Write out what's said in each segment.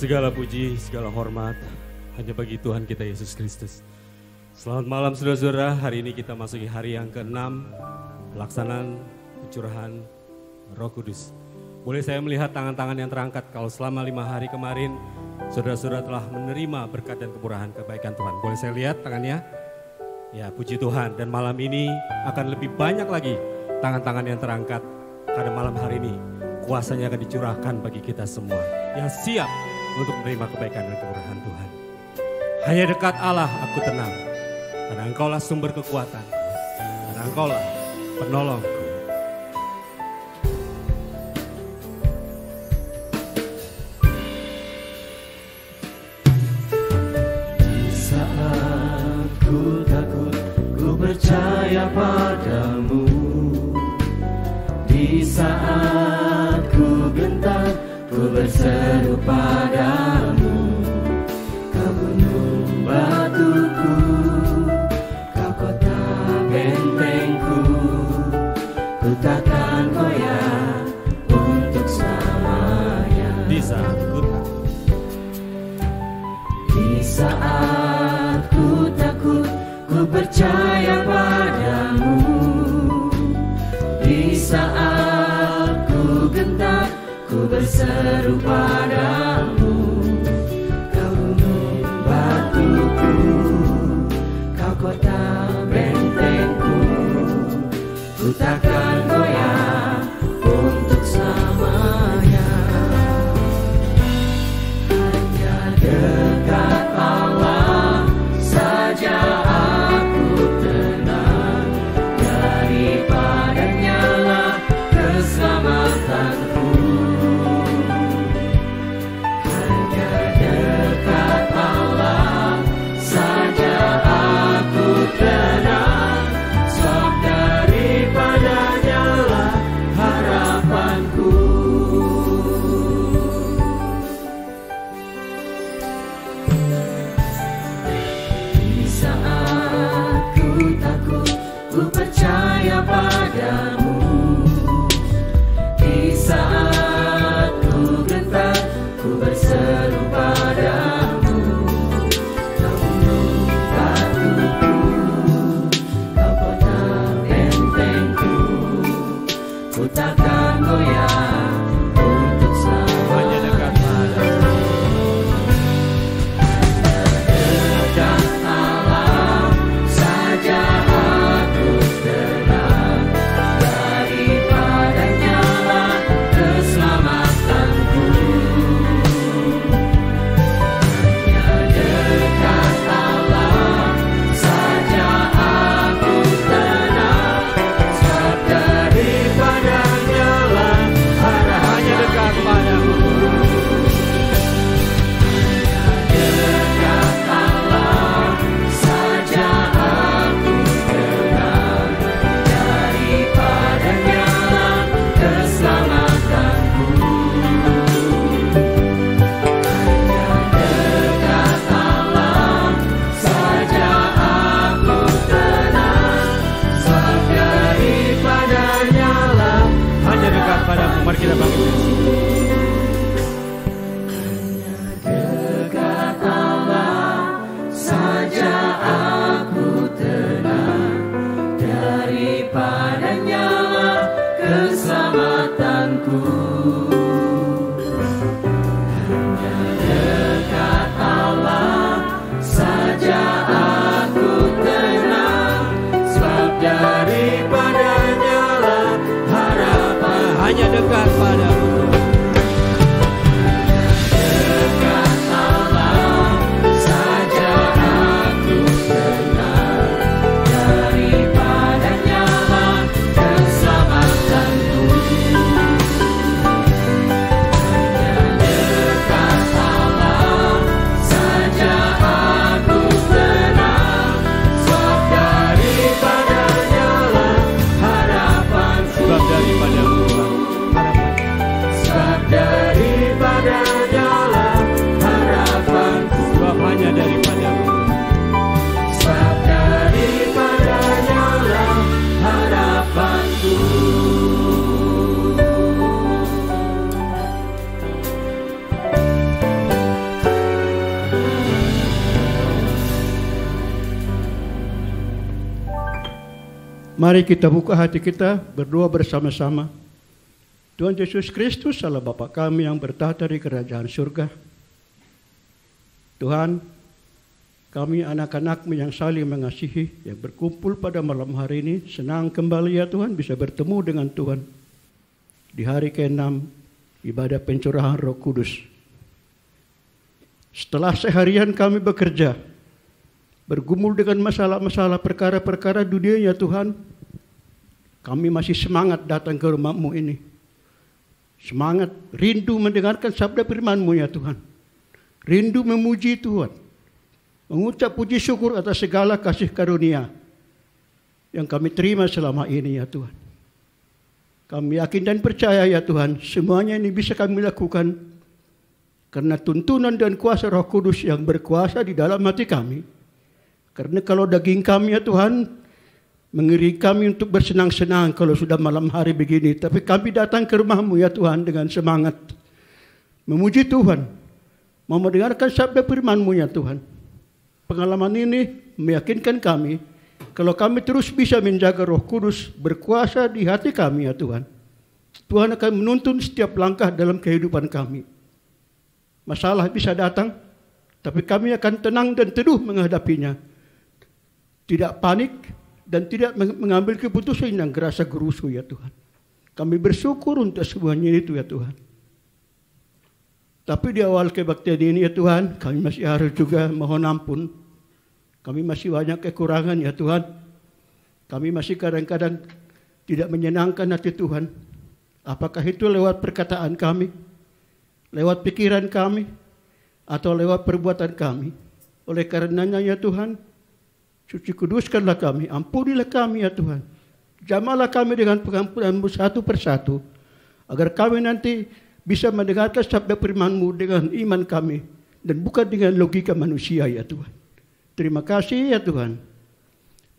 Segala puji, segala hormat hanya bagi Tuhan kita Yesus Kristus. Selamat malam saudara-saudara, hari ini kita masuki hari yang ke-6 pelaksanaan pencurahan Roh Kudus. Boleh saya melihat tangan-tangan yang terangkat kalau selama 5 hari kemarin saudara-saudara telah menerima berkat dan kemurahan kebaikan Tuhan. Boleh saya lihat tangannya? Ya, puji Tuhan. Dan malam ini akan lebih banyak lagi tangan-tangan yang terangkat karena malam hari ini kuasanya akan dicurahkan bagi kita semua yang siap untuk menerima kebaikan dan kemurahan Tuhan. Hanya dekat Allah aku tenang, karena Engkaulah sumber kekuatan, karena Engkaulah penolongku. Saat ku takut, ku percaya padamu. Di saat ku gentar, ku berseru padamu. Kau gunung batuku, kau kota bentengku. Ku takkan goyah untuk selamanya. Di saat ku takut, di saat ku takut, ku percaya padamu. Di saat ku gentar, ku berseru padamu. Kau gunung batuku, kau kota bentengku. Ku takkan goyah untuk selamanya. Hanya dekat Allah saja aku tenang. Daripadanya lah keselamatanku. Mari kita bangkit. Hanya dekat Allah saja aku tenang. Daripadanya lah keselamatanku. Hanya dekat Allah saja aku tenang. Sebab daripadanya lah harapan. Hanya dekat padamu. Dekat Allah saja aku tenang. Daripadanya lah keselamatanku. Hanya dekat Allah saja aku tenang. Sebab daripadanya lah harapanku. Sebab daripadamu Tuhan harapan. Mari kita buka hati kita, berdoa bersama-sama. Tuhan Yesus Kristus, Allah Bapa kami yang bertahta di kerajaan surga. Tuhan, kami anak-anak-Mu yang saling mengasihi, yang berkumpul pada malam hari ini, senang kembali ya Tuhan bisa bertemu dengan Tuhan. Di hari ke-6, ibadah pencurahan Roh Kudus. Setelah seharian kami bekerja, bergumul dengan masalah-masalah perkara-perkara dunia ya Tuhan, kami masih semangat datang ke rumah-Mu ini. Semangat, rindu mendengarkan sabda firman-Mu ya Tuhan. Rindu memuji Tuhan. Mengucap puji syukur atas segala kasih karunia yang kami terima selama ini ya Tuhan. Kami yakin dan percaya ya Tuhan, semuanya ini bisa kami lakukan karena tuntunan dan kuasa Roh Kudus yang berkuasa di dalam hati kami. Karena kalau daging kami ya Tuhan, mengiri kami untuk bersenang-senang kalau sudah malam hari begini. Tapi kami datang ke rumah-Mu ya Tuhan dengan semangat. Memuji Tuhan. Mau mendengarkan sabda firman-Mu ya Tuhan. Pengalaman ini meyakinkan kami, kalau kami terus bisa menjaga Roh Kudus berkuasa di hati kami ya Tuhan. Tuhan akan menuntun setiap langkah dalam kehidupan kami. Masalah bisa datang, tapi kami akan tenang dan teduh menghadapinya. Tidak panik dan tidak mengambil keputusan yang gerasa gerusu ya Tuhan. Kami bersyukur untuk semuanya itu ya Tuhan. Tapi di awal kebaktian ini ya Tuhan, kami masih harus juga mohon ampun. Kami masih banyak kekurangan ya Tuhan. Kami masih kadang-kadang tidak menyenangkan hati Tuhan. Apakah itu lewat perkataan kami, lewat pikiran kami, atau lewat perbuatan kami. Oleh karenanya ya Tuhan, suci kuduskanlah kami, ampunilah kami ya Tuhan. Jamalah kami dengan pengampunan-Mu satu persatu, agar kami nanti bisa mendengarkan sabda firman-Mu dengan iman kami, dan bukan dengan logika manusia ya Tuhan. Terima kasih ya Tuhan.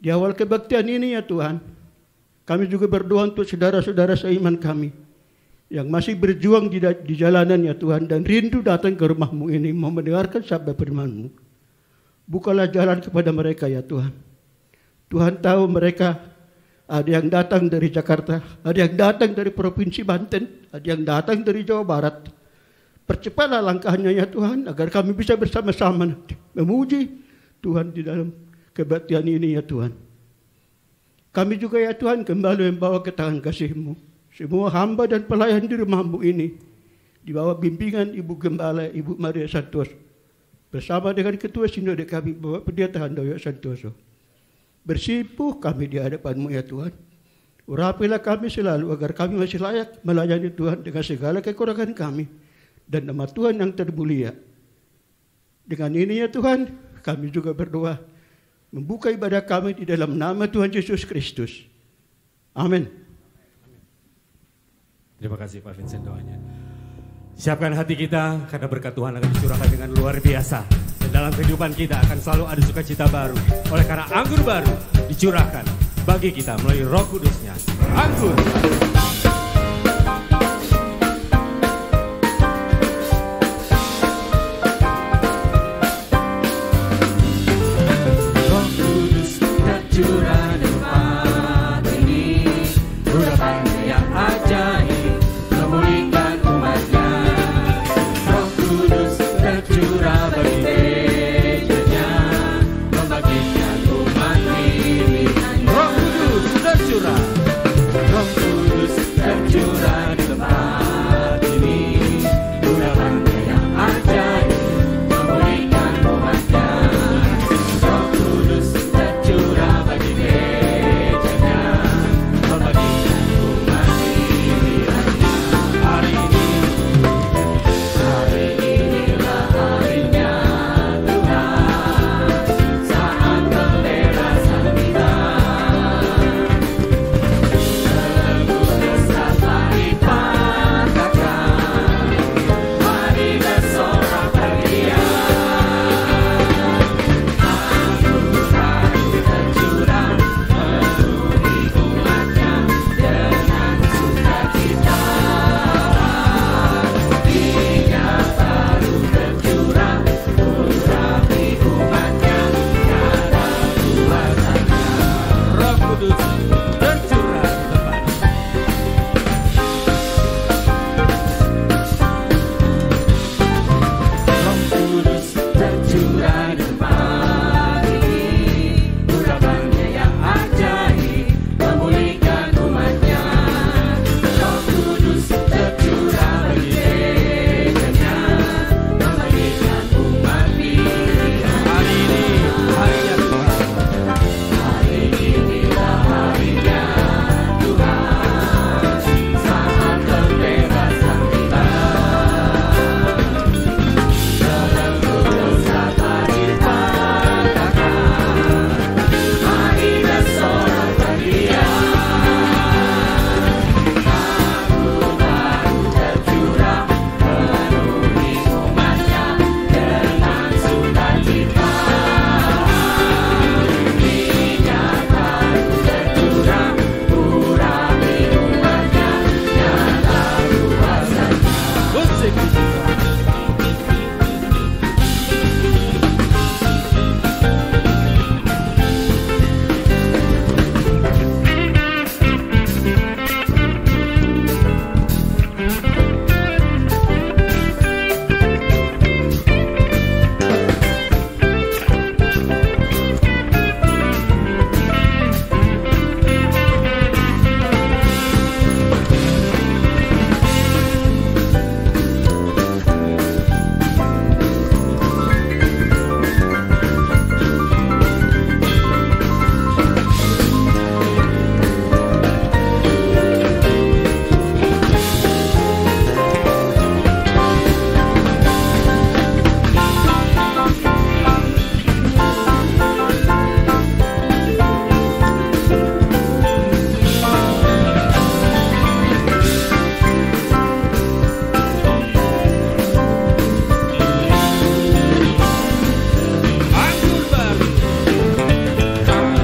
Di awal kebaktian ini ya Tuhan, kami juga berdoa untuk saudara-saudara seiman kami, yang masih berjuang di jalanan ya Tuhan, dan rindu datang ke rumah-Mu ini, mau mendengarkan sabda firman-Mu. Bukalah jalan kepada mereka ya Tuhan. Tuhan tahu mereka ada yang datang dari Jakarta, ada yang datang dari Provinsi Banten, ada yang datang dari Jawa Barat. Percepatlah langkahnya ya Tuhan, agar kami bisa bersama-sama nanti memuji Tuhan di dalam kebaktian ini ya Tuhan. Kami juga ya Tuhan kembali membawa ke tangan kasih-Mu semua hamba dan pelayan di rumah-Mu ini, di bawah bimbingan Ibu Gembala, Ibu Maria Santoso, bersama dengan Ketua Sinode kami, Bapak Pendeta Handoyo Santoso. Bersimpuh kami di hadapan-Mu ya Tuhan. Urapilah kami selalu agar kami masih layak melayani Tuhan dengan segala kekurangan kami, dan nama Tuhan yang termulia. Dengan ini ya Tuhan, kami juga berdoa membuka ibadah kami di dalam nama Tuhan Yesus Kristus. Amin. Terima kasih Pak Vincent doanya. Siapkan hati kita, karena berkat Tuhan akan dicurahkan dengan luar biasa. Dan dalam kehidupan kita akan selalu ada sukacita baru. Oleh karena anggur baru dicurahkan bagi kita melalui Roh Kudus-Nya. Anggur. Roh Kudus tercurah di tempat ini, urapannya yang ajaib memulihkan umatnya. Roh Kudus tercurah bagi gerejanya, membagikan umat pilihannya. Roh Kudus tercurah. Roh Kudus Kudus tercurah di tempat ini. Roh Kudus tercurah di tempat ini, urapannya yang ajaib memulihkan umatnya. Roh Kudus tercurah bagi gerejanya, membagikan umat pilihan. Hari ini harinya Tuhan. Hari inilah harinya Tuhan, saat pembebasan tiba. Kudus dapat dipatahkan, mari bersorak Dia. Agung baru tercurah, penuhi umatnya dengan sukacita. Minyak baru tercurah, urapi umatnya, nyata kuasanya. Musik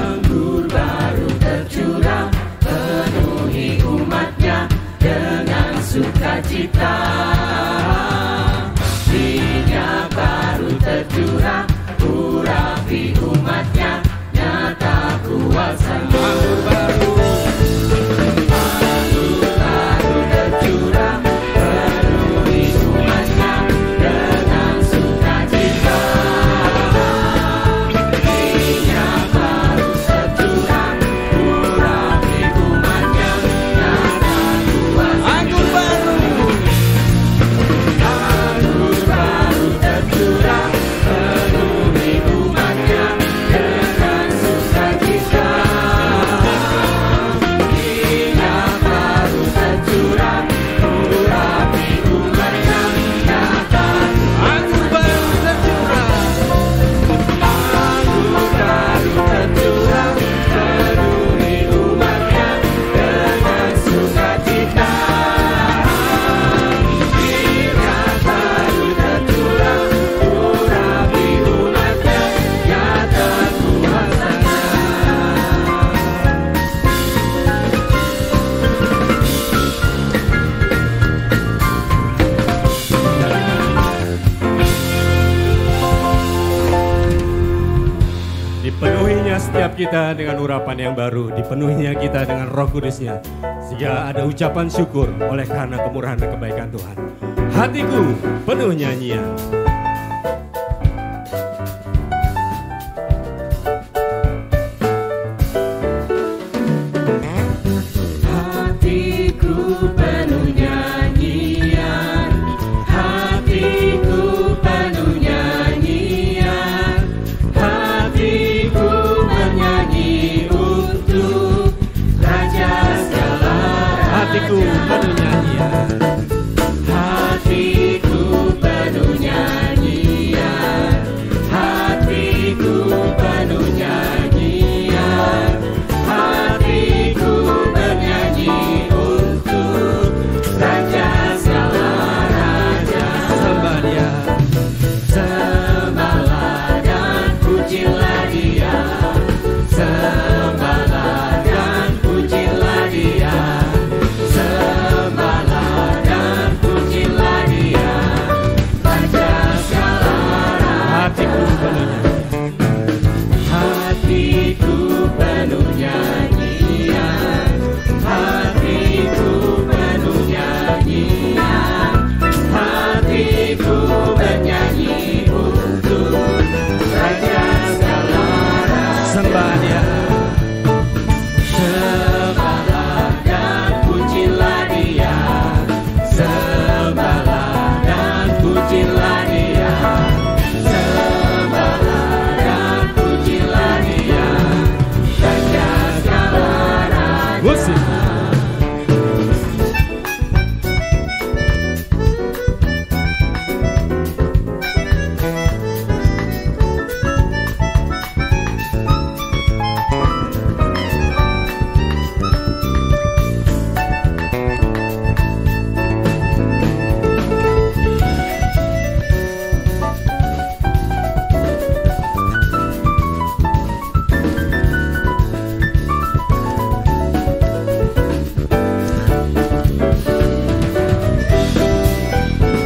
anggur baru tercurah, penuhi umatnya dengan sukacita. Minyak baru tercurah, urapi umatnya, nyata kuasanya. anggur baru. Anggur baru tercurah, penuhi umatnya dengan sukacita. Minyak baru tercurah, urapi umatnya, nyata kuasanya. Anggur baru. Anggur baru tercurah, penuhi umatnya dengan sukacita. Minyak baru tercurah, urapi umatnya, nyata. Anggur baru tercurah. Anggur baru tercurah, penuhi umatnya dengan sukacita. Minyak baru tercurah, urapi umatnya, nyata kuasanya. Dipenuhinya setiap kita dengan urapan yang baru, dipenuhinya kita dengan Roh Kudusnya, sehingga ada ucapan syukur oleh karena kemurahan dan kebaikan Tuhan. Hatiku penuh nyanyian. Hatiku penuh nyanyian, hatiku penuh nyanyian, hatiku menyanyi untuk Raja segala raja. Hatiku penuh nyanyian. Hatiku penuh nyanyian. Musik.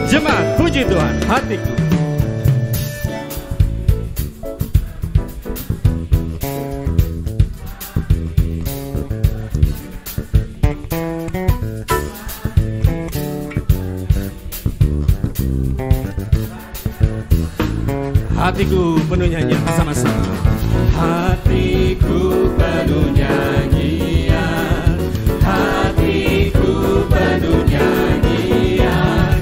Jemaat, puji Tuhan, hatiku. Hatiku penuh nyanyian bersama-sama. Hatiku penuh nyanyian, hatiku penuh nyanyian,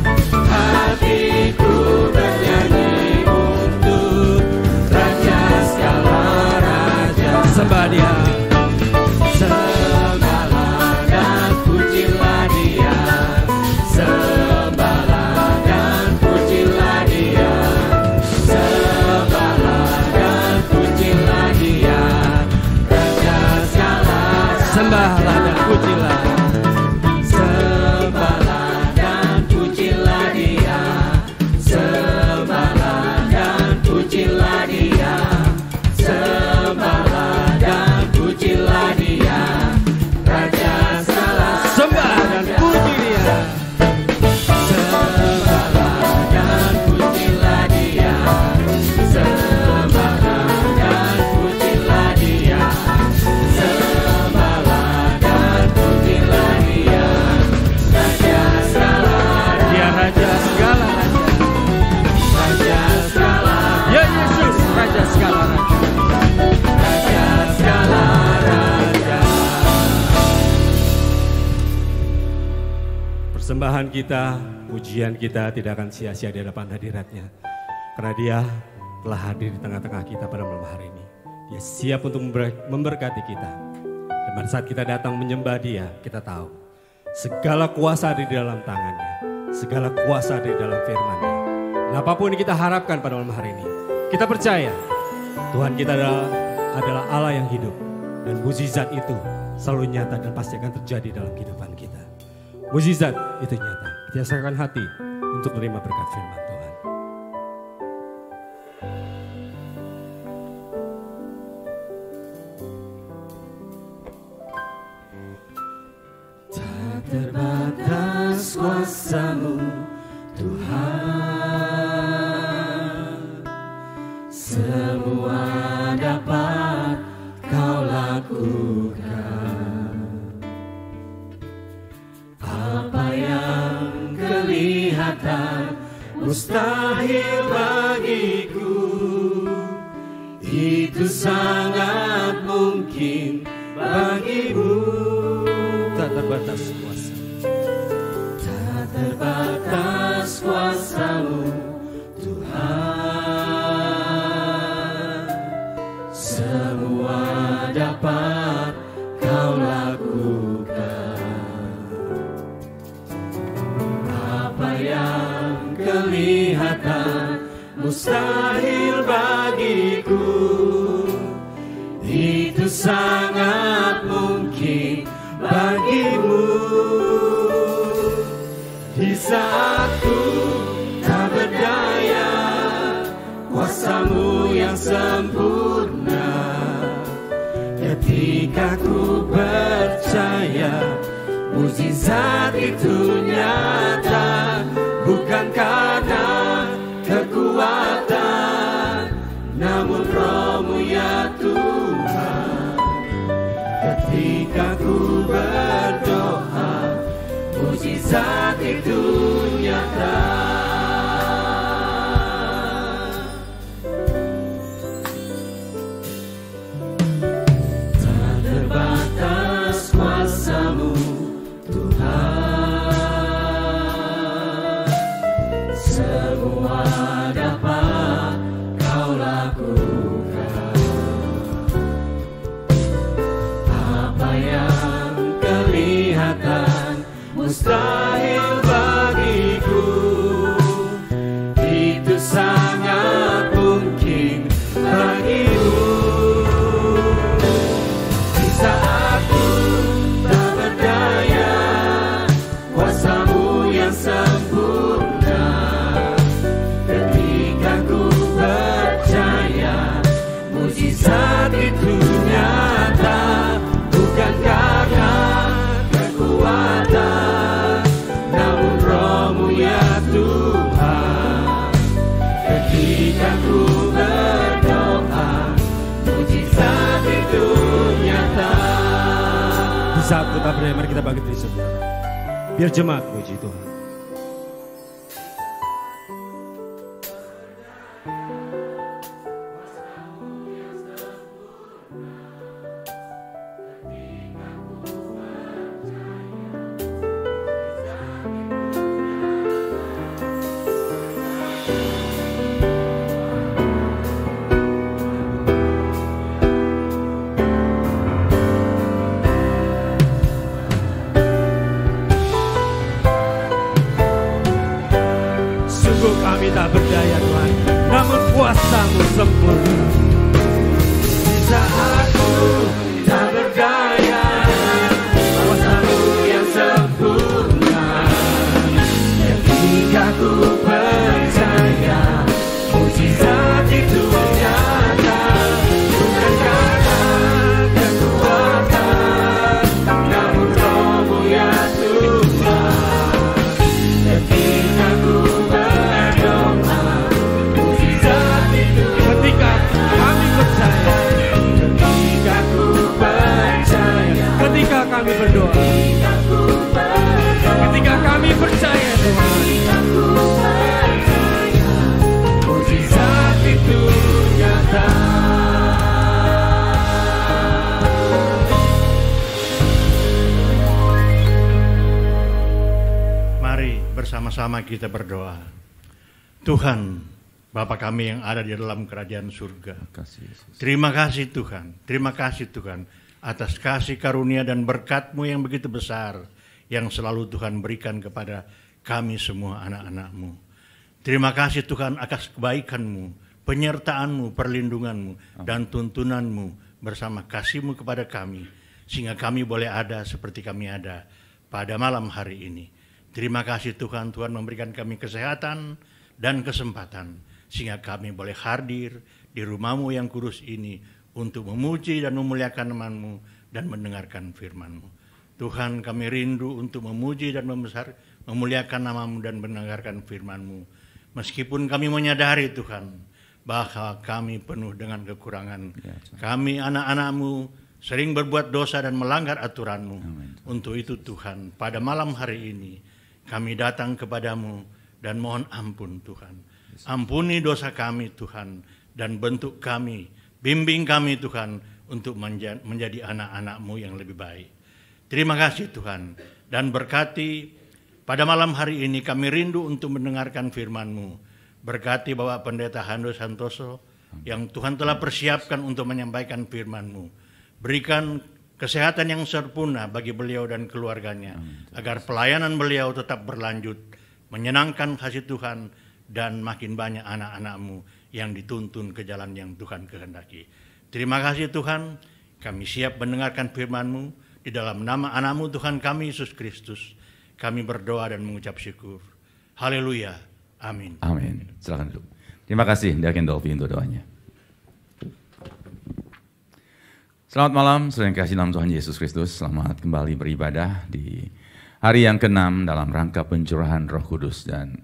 hatiku bernyanyi untuk Raja segala raja. Sembah Dia, sembahlah dan pujilah Dia, sembahlah dan pujilah Dia. Sembahlah dan pujilah, sembahlah dan pujilah Dia, sembahlah dan pujilah Dia, sembahlah dan pujilah Dia, Raja segala. Sembah dan puji Dia, sembahlah dan pujilah Dia, sembahlah dan pujilah Dia. Raja segala raja, Raja segala, ya Yesus, Raja segala raja, Raja segala raja. Persembahan kita, pujian kita tidak akan sia-sia di hadapan hadirat-Nya, karena Dia telah hadir di tengah-tengah kita pada malam hari ini. Dia siap untuk memberkati kita. Dan pada saat kita datang menyembah Dia, kita tahu segala kuasa ada di dalam tangan-Nya. Segala kuasa ada di dalam firman-Nya. Dan apapun yang kita harapkan pada malam hari ini, kita percaya Tuhan kita adalah Allah yang hidup. Dan mukjizat itu selalu nyata dan pasti akan terjadi dalam kehidupan kita. Mukjizat itu nyata. Kita serahkan hati untuk menerima berkat firman Tuhan. Tak terbatas kuasa-Mu Tuhan, semua dapat Kau lakukan. Apa yang kelihatan mustahil bagiku, itu sangat mungkin bagimu. Tak terbatas kuasa, tak terbatas kuasa-Mu Tuhan, semua dapat Kau lakukan. Apa yang kelihatan mustahil bagiku, itu sangat mungkin bagimu. Di saat ku tak berdaya, kuasa-Mu yang sempurna. Ketika ku percaya, mukjizat itu nyata. Bukan karena kekuatan, namun Roh-Mu ya Tuhan. Ketika ku berdoa, mukjizat itu nyata. Tak terbatas kuasa-Mu Tuhan, semua dapat Kau lakukan. Apa yang mustahil bagiku. Itu sangat mungkin bagimu. Di saat ku tak berdaya, kuasa-Mu yang sempurna. Ketika ku percaya, mujizat itu nyata. Bukan karena kekuatan, namun Roh-Mu ya Tuhan. Ketika ku berdoa, mujizat itu nyata. Di saat kita berdaya, mari kita bangkit diri saudara. Biar jemaat puji Tuhan. Sungguh kami tak berdaya Tuhan, namun kuasa-Mu sempurna. Di saat ku tak berdaya, kuasa-Mu yang sempurna. Ketika ku percaya, mujizat itu nyata. Bukan karena kekuatan, namun Roh-Mu ya Tuhan. Ketika ku berdoa, mujizat itu Ketika kami percaya, ketika ku percaya, ketika kami berdoa, ketika ku berdoa, ketika kami percaya Tuhan. ketika ku percaya, mujizat itu nyata. Mari bersama-sama kita berdoa. Tuhan, Bapa kami yang ada di dalam kerajaan surga. Terima kasih Tuhan, terima kasih Tuhan atas kasih karunia dan berkat-Mu yang begitu besar yang selalu Tuhan berikan kepada kami semua anak-anak-Mu. Terima kasih Tuhan atas kebaikan-Mu, penyertaan-Mu, perlindungan-Mu, dan tuntunan-Mu bersama kasih-Mu kepada kami, sehingga kami boleh ada seperti kami ada pada malam hari ini. Terima kasih Tuhan, Tuhan memberikan kami kesehatan dan kesempatan, sehingga kami boleh hadir di rumah-Mu yang kudus ini untuk memuji dan memuliakan nama-Mu dan mendengarkan firman-Mu. Tuhan, kami rindu untuk memuji dan memuliakan nama-Mu dan mendengarkan firman-Mu. Meskipun kami menyadari Tuhan, bahwa kami penuh dengan kekurangan. Kami anak-anak-Mu sering berbuat dosa dan melanggar aturan-Mu. Untuk itu Tuhan, pada malam hari ini, kami datang kepadamu dan mohon ampun Tuhan. Ampuni dosa kami Tuhan dan bentuk kami, bimbing kami Tuhan untuk menjadi anak-anak-Mu yang lebih baik. Terima kasih Tuhan dan berkati pada malam hari ini kami rindu untuk mendengarkan firman-Mu. Berkati Bapak Pendeta Hando Santoso yang Tuhan telah persiapkan untuk menyampaikan firman-Mu. Berikan kesehatan yang sempurna bagi beliau dan keluarganya, agar pelayanan beliau tetap berlanjut, menyenangkan kasih Tuhan, dan makin banyak anak-anak-Mu yang dituntun ke jalan yang Tuhan kehendaki. Terima kasih Tuhan, kami siap mendengarkan firman-Mu, di dalam nama anak-Mu Tuhan kami, Yesus Kristus, kami berdoa dan mengucap syukur. Haleluya, amin. Amin. Silakan duduk. Terima kasih, Deacon Dolphy untuk doanya. Selamat malam, saudara yang kasih dalam Tuhan Yesus Kristus. Selamat kembali beribadah di hari yang ke-6 dalam rangka pencurahan Roh Kudus. Dan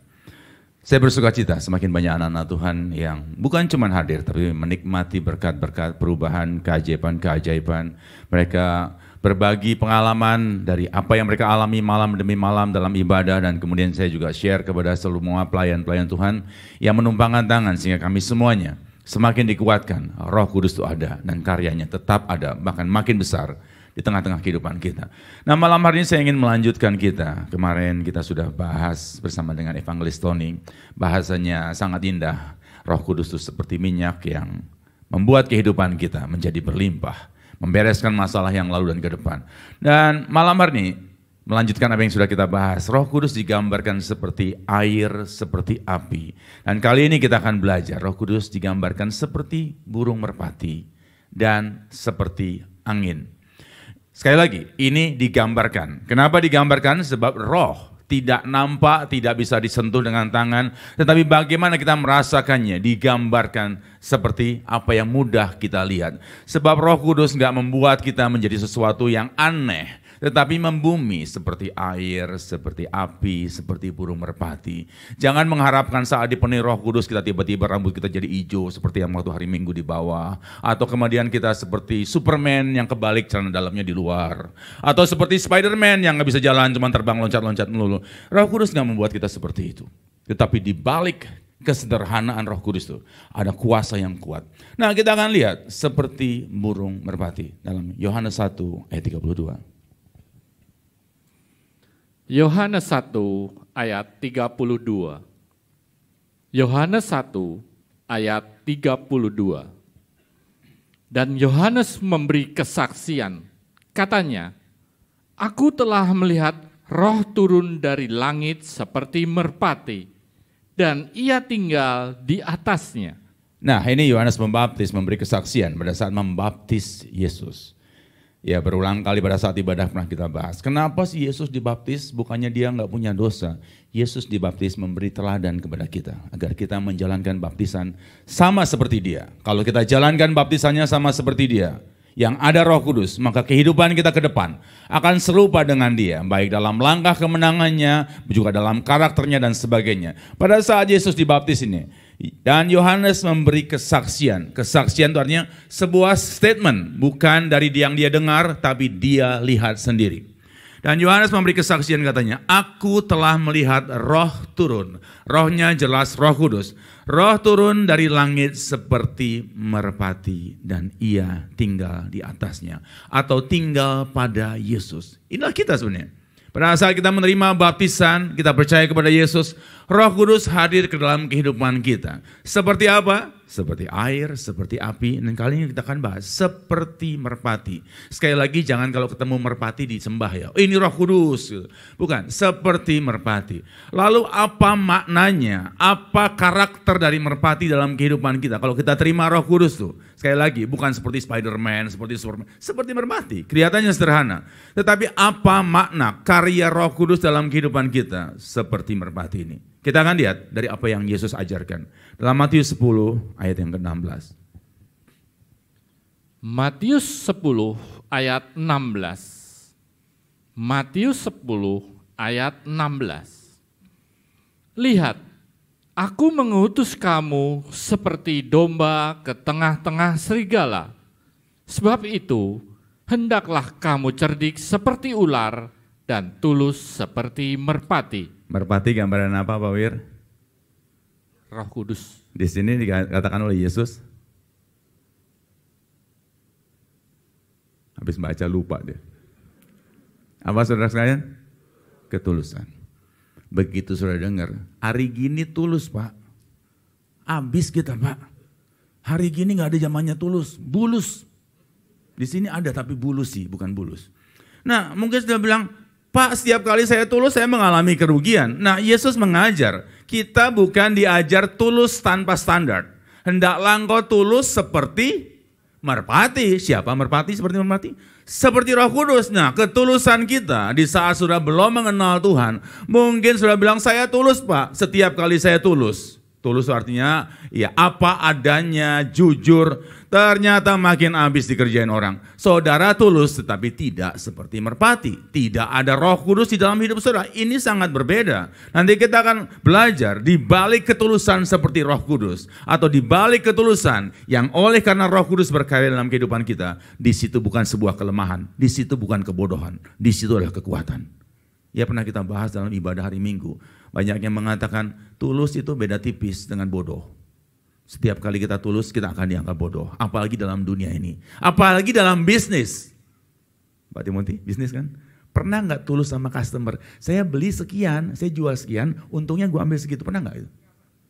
saya bersuka cita semakin banyak anak-anak Tuhan yang bukan cuma hadir, tapi menikmati berkat-berkat perubahan, keajaiban-keajaiban. Mereka berbagi pengalaman dari apa yang mereka alami malam demi malam dalam ibadah. Dan kemudian saya juga share kepada semua pelayan-pelayan Tuhan yang menumpangkan tangan sehingga kami semuanya semakin dikuatkan. Roh Kudus itu ada dan karyanya tetap ada, bahkan makin besar di tengah-tengah kehidupan kita. Nah, malam hari ini saya ingin melanjutkan kita. Kemarin kita sudah bahas bersama dengan Evangelis Tony, bahasanya sangat indah. Roh Kudus itu seperti minyak yang membuat kehidupan kita menjadi berlimpah, membereskan masalah yang lalu dan ke depan. Dan malam hari ini Melanjutkan apa yang sudah kita bahas, Roh Kudus digambarkan seperti air, seperti api. Dan kali ini kita akan belajar, Roh Kudus digambarkan seperti burung merpati dan seperti angin. Sekali lagi, ini digambarkan. Kenapa digambarkan? Sebab roh tidak nampak, tidak bisa disentuh dengan tangan, tetapi bagaimana kita merasakannya, digambarkan seperti apa yang mudah kita lihat. Sebab Roh Kudus nggak membuat kita menjadi sesuatu yang aneh, tetapi membumi seperti air, seperti api, seperti burung merpati. Jangan mengharapkan saat dipenuhi Roh Kudus kita tiba-tiba rambut kita jadi hijau seperti yang waktu hari Minggu di bawah. Atau kemudian kita seperti Superman yang kebalik celana dalamnya di luar. Atau seperti Spider-Man yang gak bisa jalan cuma terbang loncat-loncat melulu. Roh Kudus gak membuat kita seperti itu. Tetapi di balik kesederhanaan Roh Kudus itu ada kuasa yang kuat. Nah, kita akan lihat seperti burung merpati dalam Yohanes 1 ayat 32. Yohanes 1 ayat 32. Yohanes 1 ayat 32. Dan Yohanes memberi kesaksian, katanya, "Aku telah melihat roh turun dari langit seperti merpati, dan ia tinggal di atasnya." Nah, ini Yohanes Pembaptis memberi kesaksian pada saat membaptis Yesus. Ya, berulang kali pada saat ibadah pernah kita bahas. Kenapa sih Yesus dibaptis? Bukannya dia nggak punya dosa. Yesus dibaptis memberi teladan kepada kita agar kita menjalankan baptisan sama seperti dia. Kalau kita jalankan baptisannya sama seperti dia, yang ada Roh Kudus, maka kehidupan kita ke depan akan serupa dengan dia, baik dalam langkah kemenangannya, juga dalam karakternya dan sebagainya. Pada saat Yesus dibaptis ini, dan Yohanes memberi kesaksian. Kesaksian itu artinya sebuah statement, bukan dari yang dia dengar, tapi dia lihat sendiri. Dan Yohanes memberi kesaksian katanya, "Aku telah melihat roh turun." Rohnya jelas Roh Kudus. Roh turun dari langit seperti merpati dan ia tinggal di atasnya. Atau tinggal pada Yesus. Inilah kita sebenarnya. Pada saat kita menerima baptisan, kita percaya kepada Yesus, Roh Kudus hadir ke dalam kehidupan kita. Seperti apa? Seperti air, seperti api, dan kali ini kita akan bahas seperti merpati. Sekali lagi jangan kalau ketemu merpati disembah ya, ini Roh Kudus. Bukan, seperti merpati. Lalu apa maknanya? Apa karakter dari merpati dalam kehidupan kita? Kalau kita terima Roh Kudus tuh, sekali lagi bukan seperti Spider-Man, seperti Superman, seperti merpati. Kelihatannya sederhana. Tetapi apa makna karya Roh Kudus dalam kehidupan kita? Seperti merpati ini. Kita akan lihat dari apa yang Yesus ajarkan. Dalam Matius 10 ayat yang ke-16. Matius 10 ayat 16. Matius 10 ayat 16. "Lihat, aku mengutus kamu seperti domba ke tengah-tengah serigala. Sebab itu, hendaklah kamu cerdik seperti ular dan tulus seperti merpati." Merpati gambaran apa Pak Wir? Roh Kudus. Di sini dikatakan oleh Yesus. Habis baca lupa dia. Apa saudara sekalian? Ketulusan. Begitu saudara dengar, hari gini tulus Pak. Habis kita Pak. Hari gini gak ada zamannya tulus, bulus. Di sini ada tapi bulus sih, bukan bulus. Nah mungkin sudah bilang, "Pak, setiap kali saya tulus saya mengalami kerugian." Nah, Yesus mengajar, kita bukan diajar tulus tanpa standar. Hendaklah engkau tulus seperti merpati. Siapa merpati seperti merpati? Seperti Roh Kudus. Nah, ketulusan kita di saat sudah belum mengenal Tuhan, mungkin sudah bilang, "Saya tulus Pak, setiap kali saya tulus." Tulus artinya ya apa adanya, jujur. Ternyata makin habis dikerjain orang. Saudara tulus tetapi tidak seperti merpati. Tidak ada Roh Kudus di dalam hidup saudara. Ini sangat berbeda. Nanti kita akan belajar di balik ketulusan seperti Roh Kudus. Atau di balik ketulusan yang oleh karena Roh Kudus berkarya dalam kehidupan kita. Di situ bukan sebuah kelemahan. Di situ bukan kebodohan. Di situ adalah kekuatan. Ya pernah kita bahas dalam ibadah hari Minggu. Banyak yang mengatakan tulus itu beda tipis dengan bodoh. Setiap kali kita tulus kita akan dianggap bodoh. Apalagi dalam dunia ini. Apalagi dalam bisnis. Pak Timothy, bisnis kan? Pernah nggak tulus sama customer? Saya beli sekian, saya jual sekian, untungnya gue ambil segitu. Pernah nggak itu?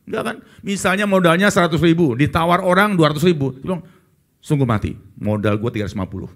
Enggak kan? Misalnya modalnya 100.000, ditawar orang 200.000. Dia bilang, sungguh mati, modal gue 350.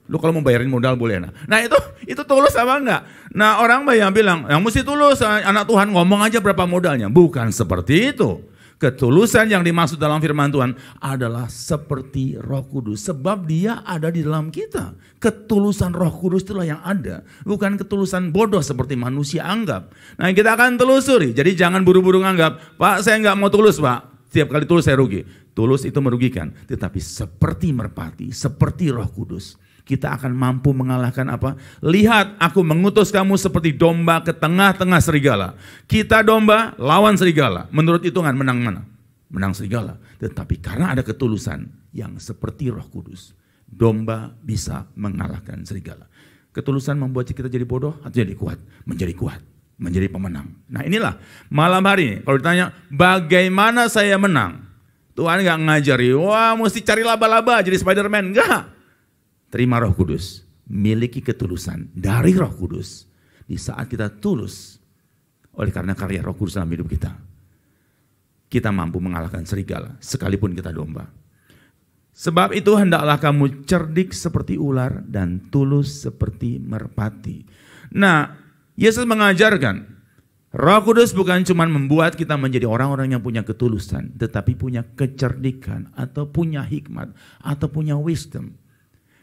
Lu kalau mau bayarin modal boleh. Nah itu tulus apa enggak? Nah orang banyak bilang, yang mesti tulus anak Tuhan ngomong aja berapa modalnya. Bukan seperti itu. Ketulusan yang dimaksud dalam firman Tuhan adalah seperti Roh Kudus. Sebab dia ada di dalam kita. Ketulusan Roh Kudus itulah yang ada. Bukan ketulusan bodoh seperti manusia anggap. Nah kita akan telusuri. Jadi jangan buru-buru nganggap, Pak saya nggak mau tulus Pak. Setiap kali tulus saya rugi. Tulus itu merugikan. Tetapi seperti merpati, seperti Roh Kudus. Kita akan mampu mengalahkan apa? Lihat, aku mengutus kamu seperti domba ke tengah-tengah serigala. Kita domba lawan serigala. Menurut hitungan menang mana? Menang serigala. Tetapi karena ada ketulusan yang seperti Roh Kudus, domba bisa mengalahkan serigala. Ketulusan membuat kita jadi bodoh atau jadi kuat? Menjadi kuat, menjadi pemenang. Nah inilah malam hari ini. Kalau ditanya bagaimana saya menang? Tuhan gak ngajari, wah mesti cari laba-laba jadi Spiderman. Enggak. Terima Roh Kudus, miliki ketulusan dari Roh Kudus. Di saat kita tulus, oleh karena karya Roh Kudus dalam hidup kita, kita mampu mengalahkan serigala, sekalipun kita domba. Sebab itu hendaklah kamu cerdik seperti ular dan tulus seperti merpati. Nah, Yesus mengajarkan, Roh Kudus bukan cuma membuat kita menjadi orang-orang yang punya ketulusan, tetapi punya kecerdikan, atau punya hikmat, atau punya wisdom.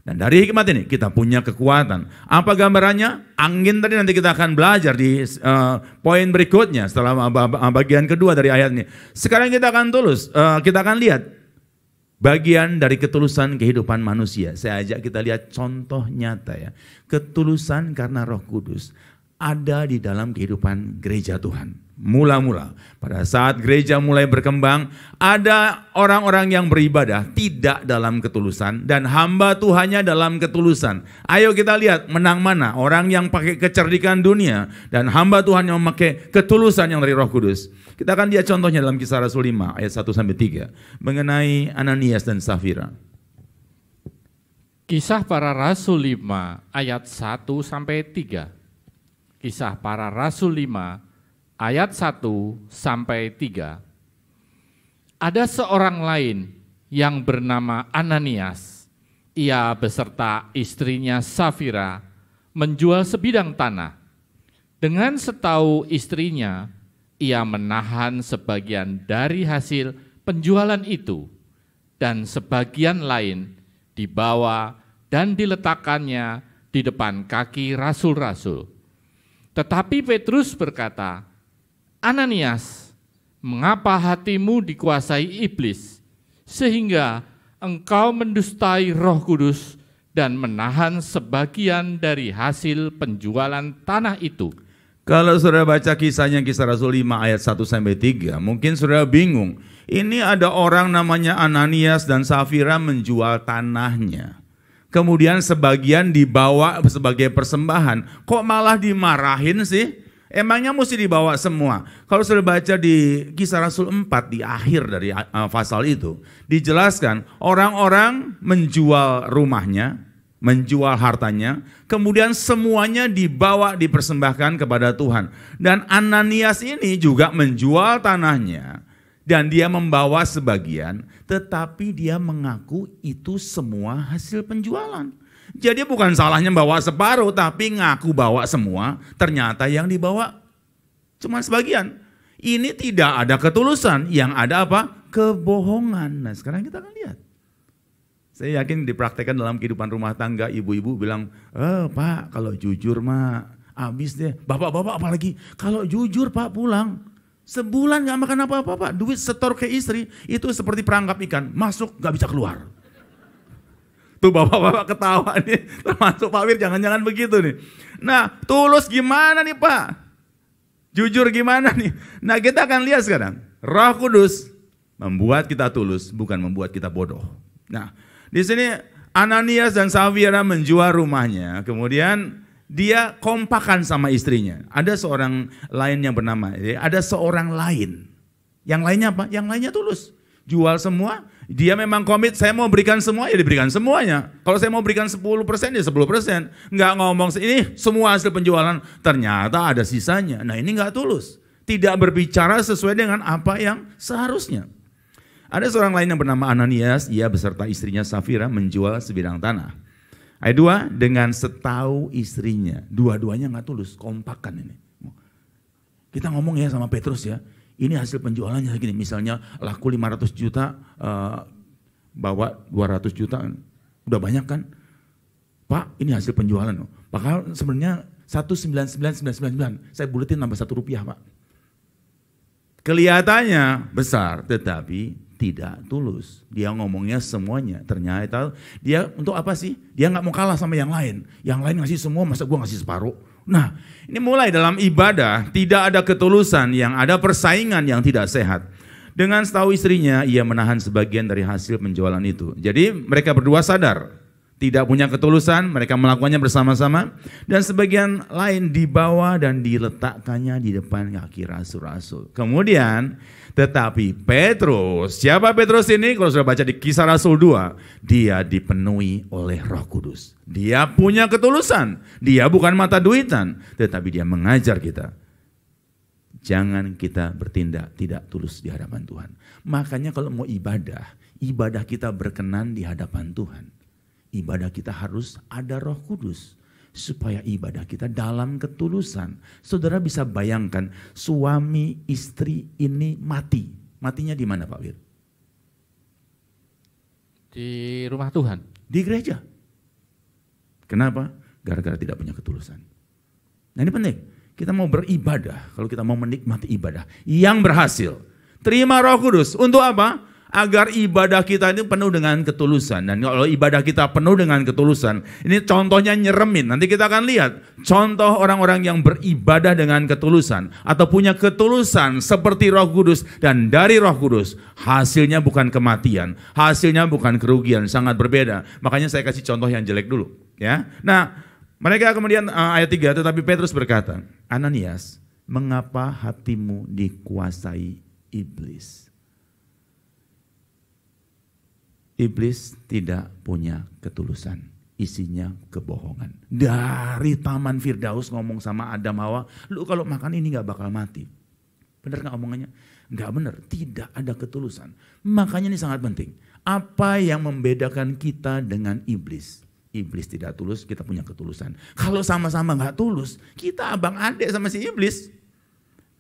Dan dari hikmat ini kita punya kekuatan. Apa gambarannya? Angin tadi nanti kita akan belajar di poin berikutnya setelah bagian kedua dari ayat ini. Sekarang kita akan kita akan lihat bagian dari ketulusan kehidupan manusia. Saya ajak kita lihat contoh nyata ya. Ketulusan karena Roh Kudus ada di dalam kehidupan gereja Tuhan. Mula-mula pada saat gereja mulai berkembang, ada orang-orang yang beribadah tidak dalam ketulusan dan hamba Tuhannya dalam ketulusan. Ayo kita lihat menang mana, orang yang pakai kecerdikan dunia dan hamba Tuhan yang memakai ketulusan yang dari Roh Kudus. Kita akan lihat contohnya dalam Kisah Rasul 5 ayat 1-3 mengenai Ananias dan Safira. Kisah Para Rasul 5 ayat 1-3. Kisah Para Rasul 5 ayat 1-3. Ada seorang lain yang bernama Ananias. Ia beserta istrinya Safira menjual sebidang tanah. Dengan setahu istrinya, ia menahan sebagian dari hasil penjualan itu dan sebagian lain dibawa dan diletakkannya di depan kaki rasul-rasul. Tetapi Petrus berkata, Ananias, mengapa hatimu dikuasai iblis, sehingga engkau mendustai Roh Kudus dan menahan sebagian dari hasil penjualan tanah itu? Kalau saudara baca kisahnya Kisah Rasul 5 ayat 1-3, mungkin saudara bingung. Ini ada orang namanya Ananias dan Safira menjual tanahnya. Kemudian sebagian dibawa sebagai persembahan. Kok malah dimarahin sih? Emangnya mesti dibawa semua? Kalau sudah baca di Kisah Rasul 4 di akhir dari pasal itu, dijelaskan orang-orang menjual rumahnya, menjual hartanya, kemudian semuanya dibawa dipersembahkan kepada Tuhan. Dan Ananias ini juga menjual tanahnya dan dia membawa sebagian, tetapi dia mengaku itu semua hasil penjualan. Jadi bukan salahnya bawa separuh, tapi ngaku bawa semua, ternyata yang dibawa cuma sebagian. Ini tidak ada ketulusan, yang ada apa? Kebohongan. Nah sekarang kita akan lihat. Saya yakin dipraktekkan dalam kehidupan rumah tangga, ibu-ibu bilang, Pak kalau jujur mah habis deh. Bapak-bapak apalagi, kalau jujur Pak pulang, sebulan gak makan apa-apa Pak, duit setor ke istri, itu seperti perangkap ikan, masuk gak bisa keluar. Tuh bapak-bapak ketawa nih, termasuk Pak Wir, jangan-jangan begitu nih. Nah, tulus gimana nih Pak? Jujur gimana nih? Nah kita akan lihat sekarang, Roh Kudus membuat kita tulus, bukan membuat kita bodoh. Nah, di sini Ananias dan Safira menjual rumahnya, kemudian dia kompakan sama istrinya. Ada seorang lain yang bernama, ada seorang lain. Yang lainnya apa? Yang lainnya tulus. Jual semua, dia memang komit, saya mau berikan semua, ya diberikan semuanya. Kalau saya mau berikan 10%, ya 10%. Nggak ngomong, ini semua hasil penjualan, ternyata ada sisanya. Nah ini nggak tulus. Tidak berbicara sesuai dengan apa yang seharusnya. Ada seorang lain yang bernama Ananias, ia beserta istrinya Safira menjual sebidang tanah. Ayat 2, dengan setahu istrinya. Dua-duanya nggak tulus, kompakan ini. Kita ngomong ya sama Petrus ya, ini hasil penjualannya segini. Misalnya laku 500 juta, bawa 200 juta, udah banyak kan? Pak, ini hasil penjualan. Padahal sebenarnya 199,999, saya buletin nambah Rp1 Pak. Kelihatannya besar, tetapi tidak tulus. Dia ngomongnya semuanya. Ternyata dia untuk apa sih? Dia nggak mau kalah sama yang lain. Yang lain ngasih semua, masa gue ngasih separuh? Nah, ini mulai dalam ibadah tidak ada ketulusan, yang ada persaingan yang tidak sehat. Dengan setahu istrinya, ia menahan sebagian dari hasil penjualan itu. Jadi mereka berdua sadar, tidak punya ketulusan, mereka melakukannya bersama-sama. Dan sebagian lain dibawa dan diletakkannya di depan kaki rasul-rasul. Kemudian, tetapi Petrus, siapa Petrus ini? Kalau sudah baca di Kisah Rasul 2, dia dipenuhi oleh Roh Kudus. Dia punya ketulusan, dia bukan mata duitan, tetapi dia mengajar kita. Jangan kita bertindak tidak tulus di hadapan Tuhan. Makanya kalau mau ibadah, ibadah kita berkenan di hadapan Tuhan. Ibadah kita harus ada Roh Kudus. Supaya ibadah kita dalam ketulusan. Saudara bisa bayangkan suami istri ini mati. Matinya di mana Pak Wir? Di rumah Tuhan. Di gereja. Kenapa? Gara-gara tidak punya ketulusan. Nah ini penting. Kita mau beribadah, kalau kita mau menikmati ibadah yang berhasil. Terima Roh Kudus. Untuk apa? Agar ibadah kita ini penuh dengan ketulusan. Dan kalau ibadah kita penuh dengan ketulusan, ini contohnya nyeremin. Nanti kita akan lihat contoh orang-orang yang beribadah dengan ketulusan. Atau punya ketulusan seperti Roh Kudus dan dari Roh Kudus. Hasilnya bukan kematian, hasilnya bukan kerugian, sangat berbeda. Makanya saya kasih contoh yang jelek dulu. Ya. Nah, mereka kemudian ayat 3, tetapi Petrus berkata, Ananias, mengapa hatimu dikuasai iblis? Iblis tidak punya ketulusan, isinya kebohongan. Dari Taman Firdaus ngomong sama Adam Hawa, lu kalau makan ini gak bakal mati. Benar gak omongannya? Gak benar, tidak ada ketulusan. Makanya ini sangat penting. Apa yang membedakan kita dengan iblis? Iblis tidak tulus, kita punya ketulusan. Kalau sama-sama gak tulus, kita abang adik sama si iblis.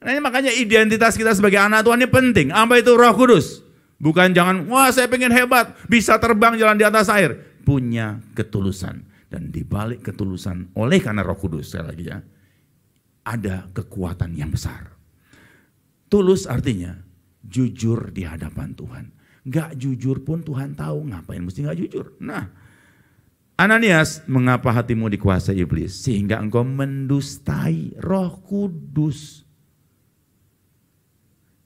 Nah, makanya identitas kita sebagai anak Tuhan ini penting. Apa itu Roh Kudus? Bukan jangan, wah saya pengen hebat, bisa terbang jalan di atas air. Punya ketulusan. Dan dibalik ketulusan oleh karena Roh Kudus, sekali lagi ya, ada kekuatan yang besar. Tulus artinya jujur di hadapan Tuhan. Gak jujur pun Tuhan tahu, ngapain mesti gak jujur. Nah, Ananias, mengapa hatimu dikuasai iblis? Sehingga engkau mendustai Roh Kudus.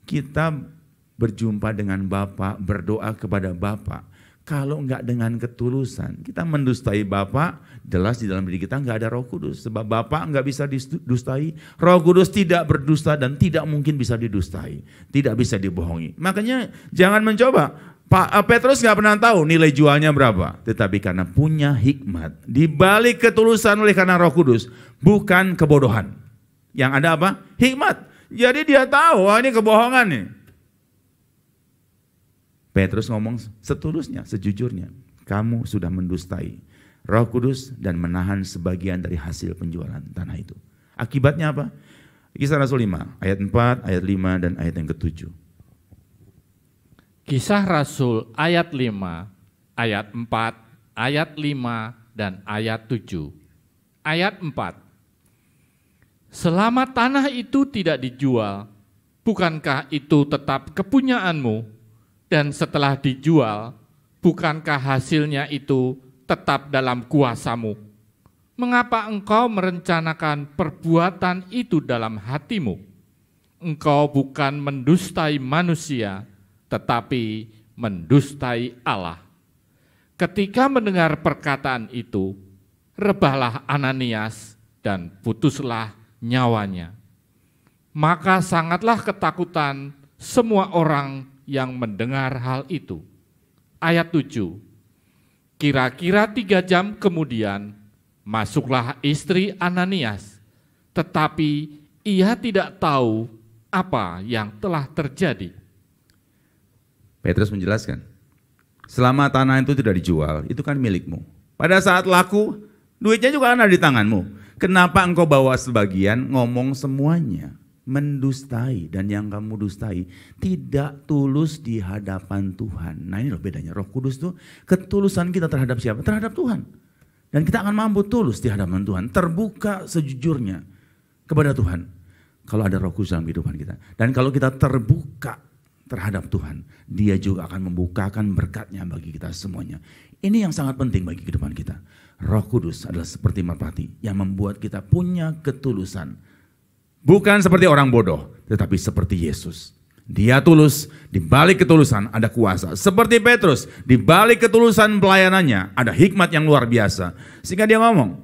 Kita berjumpa dengan Bapa, berdoa kepada Bapa. Kalau enggak dengan ketulusan, kita mendustai Bapa, jelas di dalam diri kita enggak ada Roh Kudus. Sebab Bapa enggak bisa didustai, Roh Kudus tidak berdusta dan tidak mungkin bisa didustai. Tidak bisa dibohongi. Makanya jangan mencoba. Pak Petrus enggak pernah tahu nilai jualnya berapa. Tetapi karena punya hikmat, di balik ketulusan oleh karena Roh Kudus, bukan kebodohan. Yang ada apa? Hikmat. Jadi dia tahu, wah ini kebohongan nih. Petrus ngomong setulusnya, sejujurnya. Kamu sudah mendustai Roh Kudus dan menahan sebagian dari hasil penjualan tanah itu. Akibatnya apa? Kisah Rasul 5, ayat 4, ayat 5, dan ayat yang ke-7. Kisah Rasul ayat 5, ayat 4, ayat 5, dan ayat 7. Ayat 4. Selama tanah itu tidak dijual, bukankah itu tetap kepunyaanmu? Dan setelah dijual, bukankah hasilnya itu tetap dalam kuasamu? Mengapa engkau merencanakan perbuatan itu dalam hatimu? Engkau bukan mendustai manusia, tetapi mendustai Allah. Ketika mendengar perkataan itu, rebahlah Ananias dan putuslah nyawanya. Maka sangatlah ketakutan semua orang yang mendengar hal itu. Ayat 7. Kira-kira 3 jam kemudian masuklah istri Ananias, tetapi ia tidak tahu apa yang telah terjadi. Petrus menjelaskan, selama tanah itu tidak dijual, itu kan milikmu. Pada saat laku, duitnya juga kan ada di tanganmu. Kenapa engkau bawa sebagian, ngomong semuanya? Mendustai, dan yang kamu dustai tidak tulus di hadapan Tuhan. Nah ini loh bedanya, Roh Kudus tuh ketulusan kita terhadap siapa? Terhadap Tuhan. Dan kita akan mampu tulus di hadapan Tuhan, terbuka sejujurnya kepada Tuhan. Kalau ada Roh Kudus dalam kehidupan kita. Dan kalau kita terbuka terhadap Tuhan, Dia juga akan membukakan berkat-Nya bagi kita semuanya. Ini yang sangat penting bagi kehidupan kita. Roh Kudus adalah seperti merpati yang membuat kita punya ketulusan. Bukan seperti orang bodoh, tetapi seperti Yesus. Dia tulus, di balik ketulusan ada kuasa. Seperti Petrus, di balik ketulusan pelayanannya ada hikmat yang luar biasa. Sehingga dia ngomong,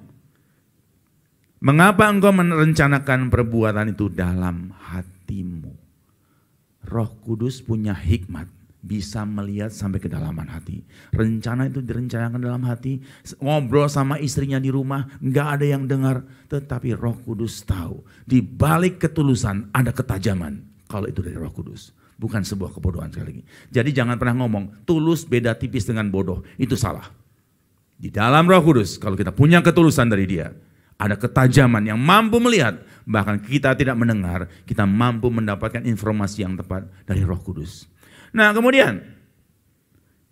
mengapa engkau merencanakan perbuatan itu dalam hatimu? Roh Kudus punya hikmat, bisa melihat sampai kedalaman hati. Rencana itu direncanakan dalam hati, ngobrol sama istrinya di rumah, nggak ada yang dengar. Tetapi Roh Kudus tahu, di balik ketulusan ada ketajaman. Kalau itu dari Roh Kudus, bukan sebuah kebodohan sekali lagi. Jadi jangan pernah ngomong, tulus beda tipis dengan bodoh, itu salah. Di dalam Roh Kudus, kalau kita punya ketulusan dari Dia, ada ketajaman yang mampu melihat, bahkan kita tidak mendengar, kita mampu mendapatkan informasi yang tepat dari Roh Kudus. Nah kemudian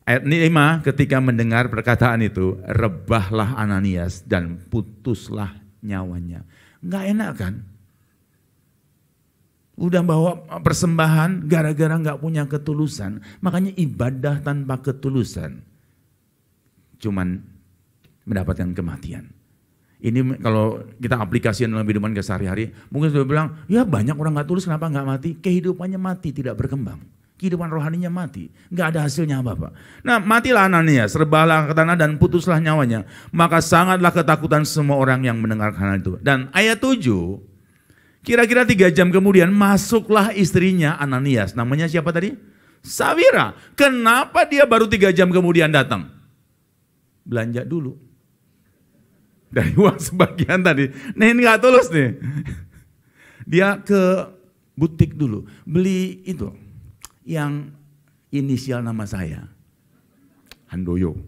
ayat 5 ketika mendengar perkataan itu, rebahlah Ananias dan putuslah nyawanya. Nggak enak kan? Udah bawa persembahan gara-gara nggak punya ketulusan. Makanya ibadah tanpa ketulusan cuman mendapatkan kematian. Ini kalau kita aplikasikan dalam kehidupan sehari-hari, mungkin sudah bilang, ya banyak orang nggak tulus kenapa nggak mati? Kehidupannya mati, tidak berkembang. Kehidupan rohaninya mati, nggak ada hasilnya apa-apa. Nah matilah Ananias, rebahlah ke tanah dan putuslah nyawanya. Maka sangatlah ketakutan semua orang yang mendengarkan hal itu. Dan ayat 7, kira-kira 3 jam kemudian masuklah istrinya Ananias. Namanya siapa tadi? Safira. Kenapa dia baru 3 jam kemudian datang? Belanja dulu. Dari uang sebagian tadi. Nah ini nggak tulus nih. Dia ke butik dulu, beli itu. Yang inisial nama saya, Handoyo.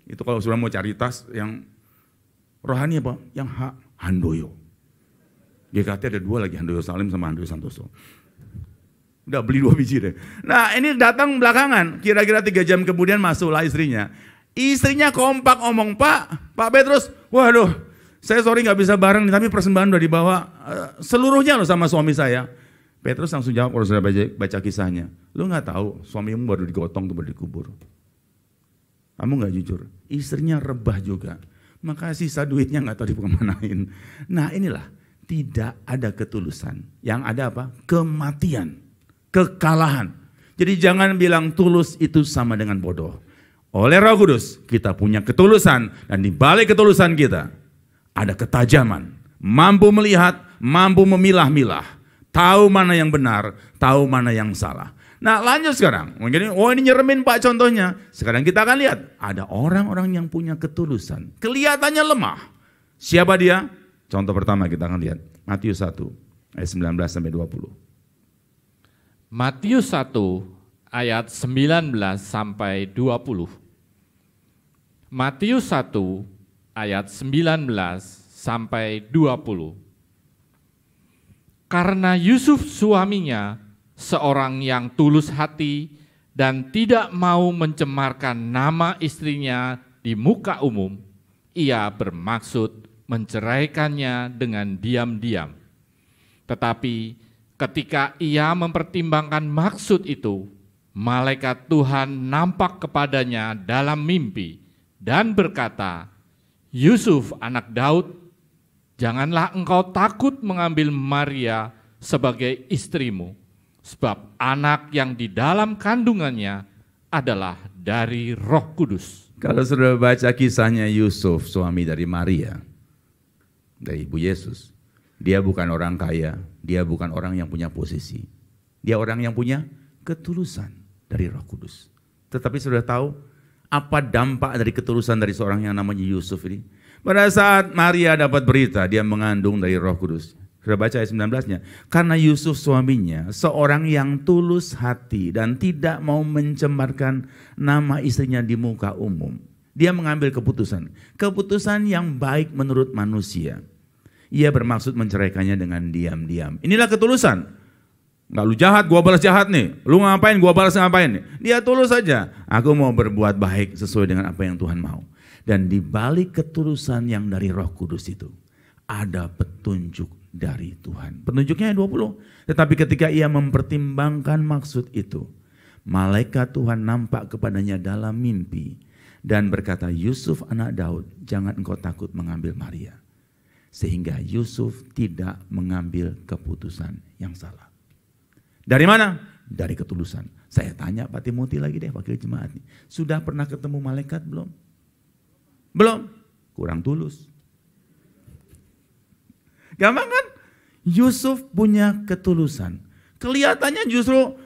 Itu kalau sudah mau cari tas yang rohani apa? Yang Handoyo. GKT ada 2 lagi, Handoyo Salim sama Handoyo Santoso. Udah beli 2 biji deh. Nah ini datang belakangan, kira-kira 3 jam kemudian masuklah istrinya. Istrinya kompak ngomong, Pak Petrus, waduh saya sorry gak bisa bareng tapi persembahan udah dibawa seluruhnya loh sama suami saya. Petrus langsung jawab kalau sudah baca kisahnya. Lu gak tahu suamimu baru digotong tuh baru dikubur. Kamu gak jujur. Istrinya rebah juga. Maka sisa duitnya gak tahu dikemanain. Nah inilah tidak ada ketulusan. Yang ada apa? Kematian. Kekalahan. Jadi jangan bilang tulus itu sama dengan bodoh. Oleh Roh Kudus kita punya ketulusan. Dan di balik ketulusan kita ada ketajaman. Mampu melihat, mampu memilah-milah. Tahu mana yang benar, tahu mana yang salah. Nah lanjut sekarang. Mungkin ini nyeremin Pak contohnya. Sekarang kita akan lihat. Ada orang-orang yang punya ketulusan. Kelihatannya lemah. Siapa dia? Contoh pertama kita akan lihat. Matius 1 ayat 19-20. Matius 1 ayat 19-20. Matius 1 ayat 19-20. Karena Yusuf suaminya seorang yang tulus hati dan tidak mau mencemarkan nama istrinya di muka umum, ia bermaksud menceraikannya dengan diam-diam. Tetapi ketika ia mempertimbangkan maksud itu, malaikat Tuhan nampak kepadanya dalam mimpi dan berkata, Yusuf anak Daud, janganlah engkau takut mengambil Maria sebagai istrimu, sebab anak yang di dalam kandungannya adalah dari Roh Kudus. Kalau sudah baca kisahnya Yusuf, suami dari Maria, dari Ibu Yesus, dia bukan orang kaya, dia bukan orang yang punya posisi. Dia orang yang punya ketulusan dari Roh Kudus. Tetapi sudah tahu apa dampak dari ketulusan dari seorang yang namanya Yusuf ini? Pada saat Maria dapat berita, dia mengandung dari Roh Kudus. Sudah baca ayat 19-nya. Karena Yusuf suaminya, seorang yang tulus hati dan tidak mau mencemarkan nama istrinya di muka umum. Dia mengambil keputusan. Keputusan yang baik menurut manusia. Ia bermaksud menceraikannya dengan diam-diam. Inilah ketulusan. Enggak lu jahat, gua balas jahat nih. Lu ngapain, gua balas ngapain nih. Dia tulus saja. Aku mau berbuat baik sesuai dengan apa yang Tuhan mau. Dan di balik ketulusan yang dari Roh Kudus itu, ada petunjuk dari Tuhan. Petunjuknya 20. Tetapi ketika ia mempertimbangkan maksud itu, malaikat Tuhan nampak kepadanya dalam mimpi dan berkata, Yusuf anak Daud, jangan engkau takut mengambil Maria. Sehingga Yusuf tidak mengambil keputusan yang salah. Dari mana? Dari ketulusan. Saya tanya Pak Timothy lagi deh, wakil jemaat nih. Sudah pernah ketemu malaikat belum? Belum? Kurang tulus. Gampang kan? Yusuf punya ketulusan. Kelihatannya justru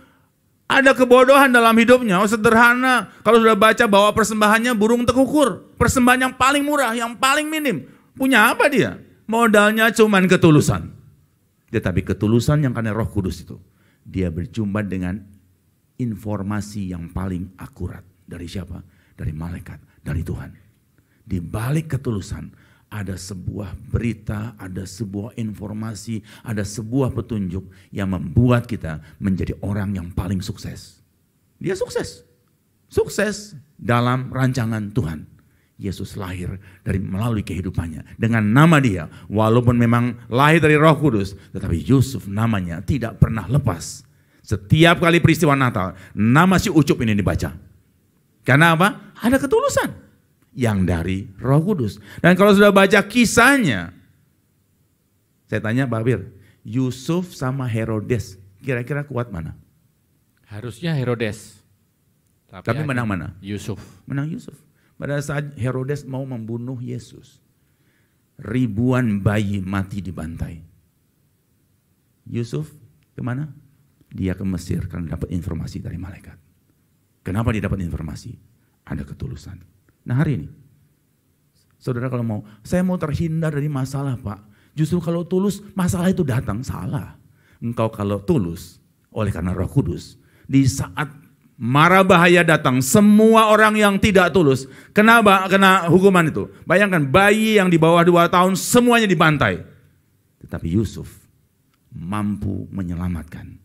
ada kebodohan dalam hidupnya. Oh, sederhana. Kalau sudah baca bawa persembahannya burung tekukur. Persembahan yang paling murah, yang paling minim. Punya apa dia? Modalnya cuman ketulusan. Tetapi ketulusan yang karena Roh Kudus itu. Dia berjumpa dengan informasi yang paling akurat. Dari siapa? Dari malaikat, dari Tuhan. Di balik ketulusan ada sebuah berita, ada sebuah informasi, ada sebuah petunjuk yang membuat kita menjadi orang yang paling sukses. Dia sukses. Sukses dalam rancangan Tuhan. Yesus lahir melalui kehidupannya. Dengan nama dia, walaupun memang lahir dari Roh Kudus, tetapi Yusuf namanya tidak pernah lepas. Setiap kali peristiwa Natal, nama si Ucup ini dibaca. Karena apa? Ada ketulusan yang dari Roh Kudus. Dan kalau sudah baca kisahnya, saya tanya Pak Bir, Yusuf sama Herodes, kira-kira kuat mana? Harusnya Herodes. Tapi menang mana? Yusuf. Menang Yusuf. Pada saat Herodes mau membunuh Yesus, ribuan bayi mati dibantai. Yusuf kemana? Dia ke Mesir karena dapat informasi dari malaikat. Kenapa dia dapat informasi? Ada ketulusan. Nah hari ini, saudara kalau mau, saya mau terhindar dari masalah Pak. Justru kalau tulus, masalah itu datang, salah. Engkau kalau tulus, oleh karena Roh Kudus, di saat mara bahaya datang, semua orang yang tidak tulus, kena hukuman itu. Bayangkan bayi yang di bawah 2 tahun semuanya dibantai. Tetapi Yusuf mampu menyelamatkan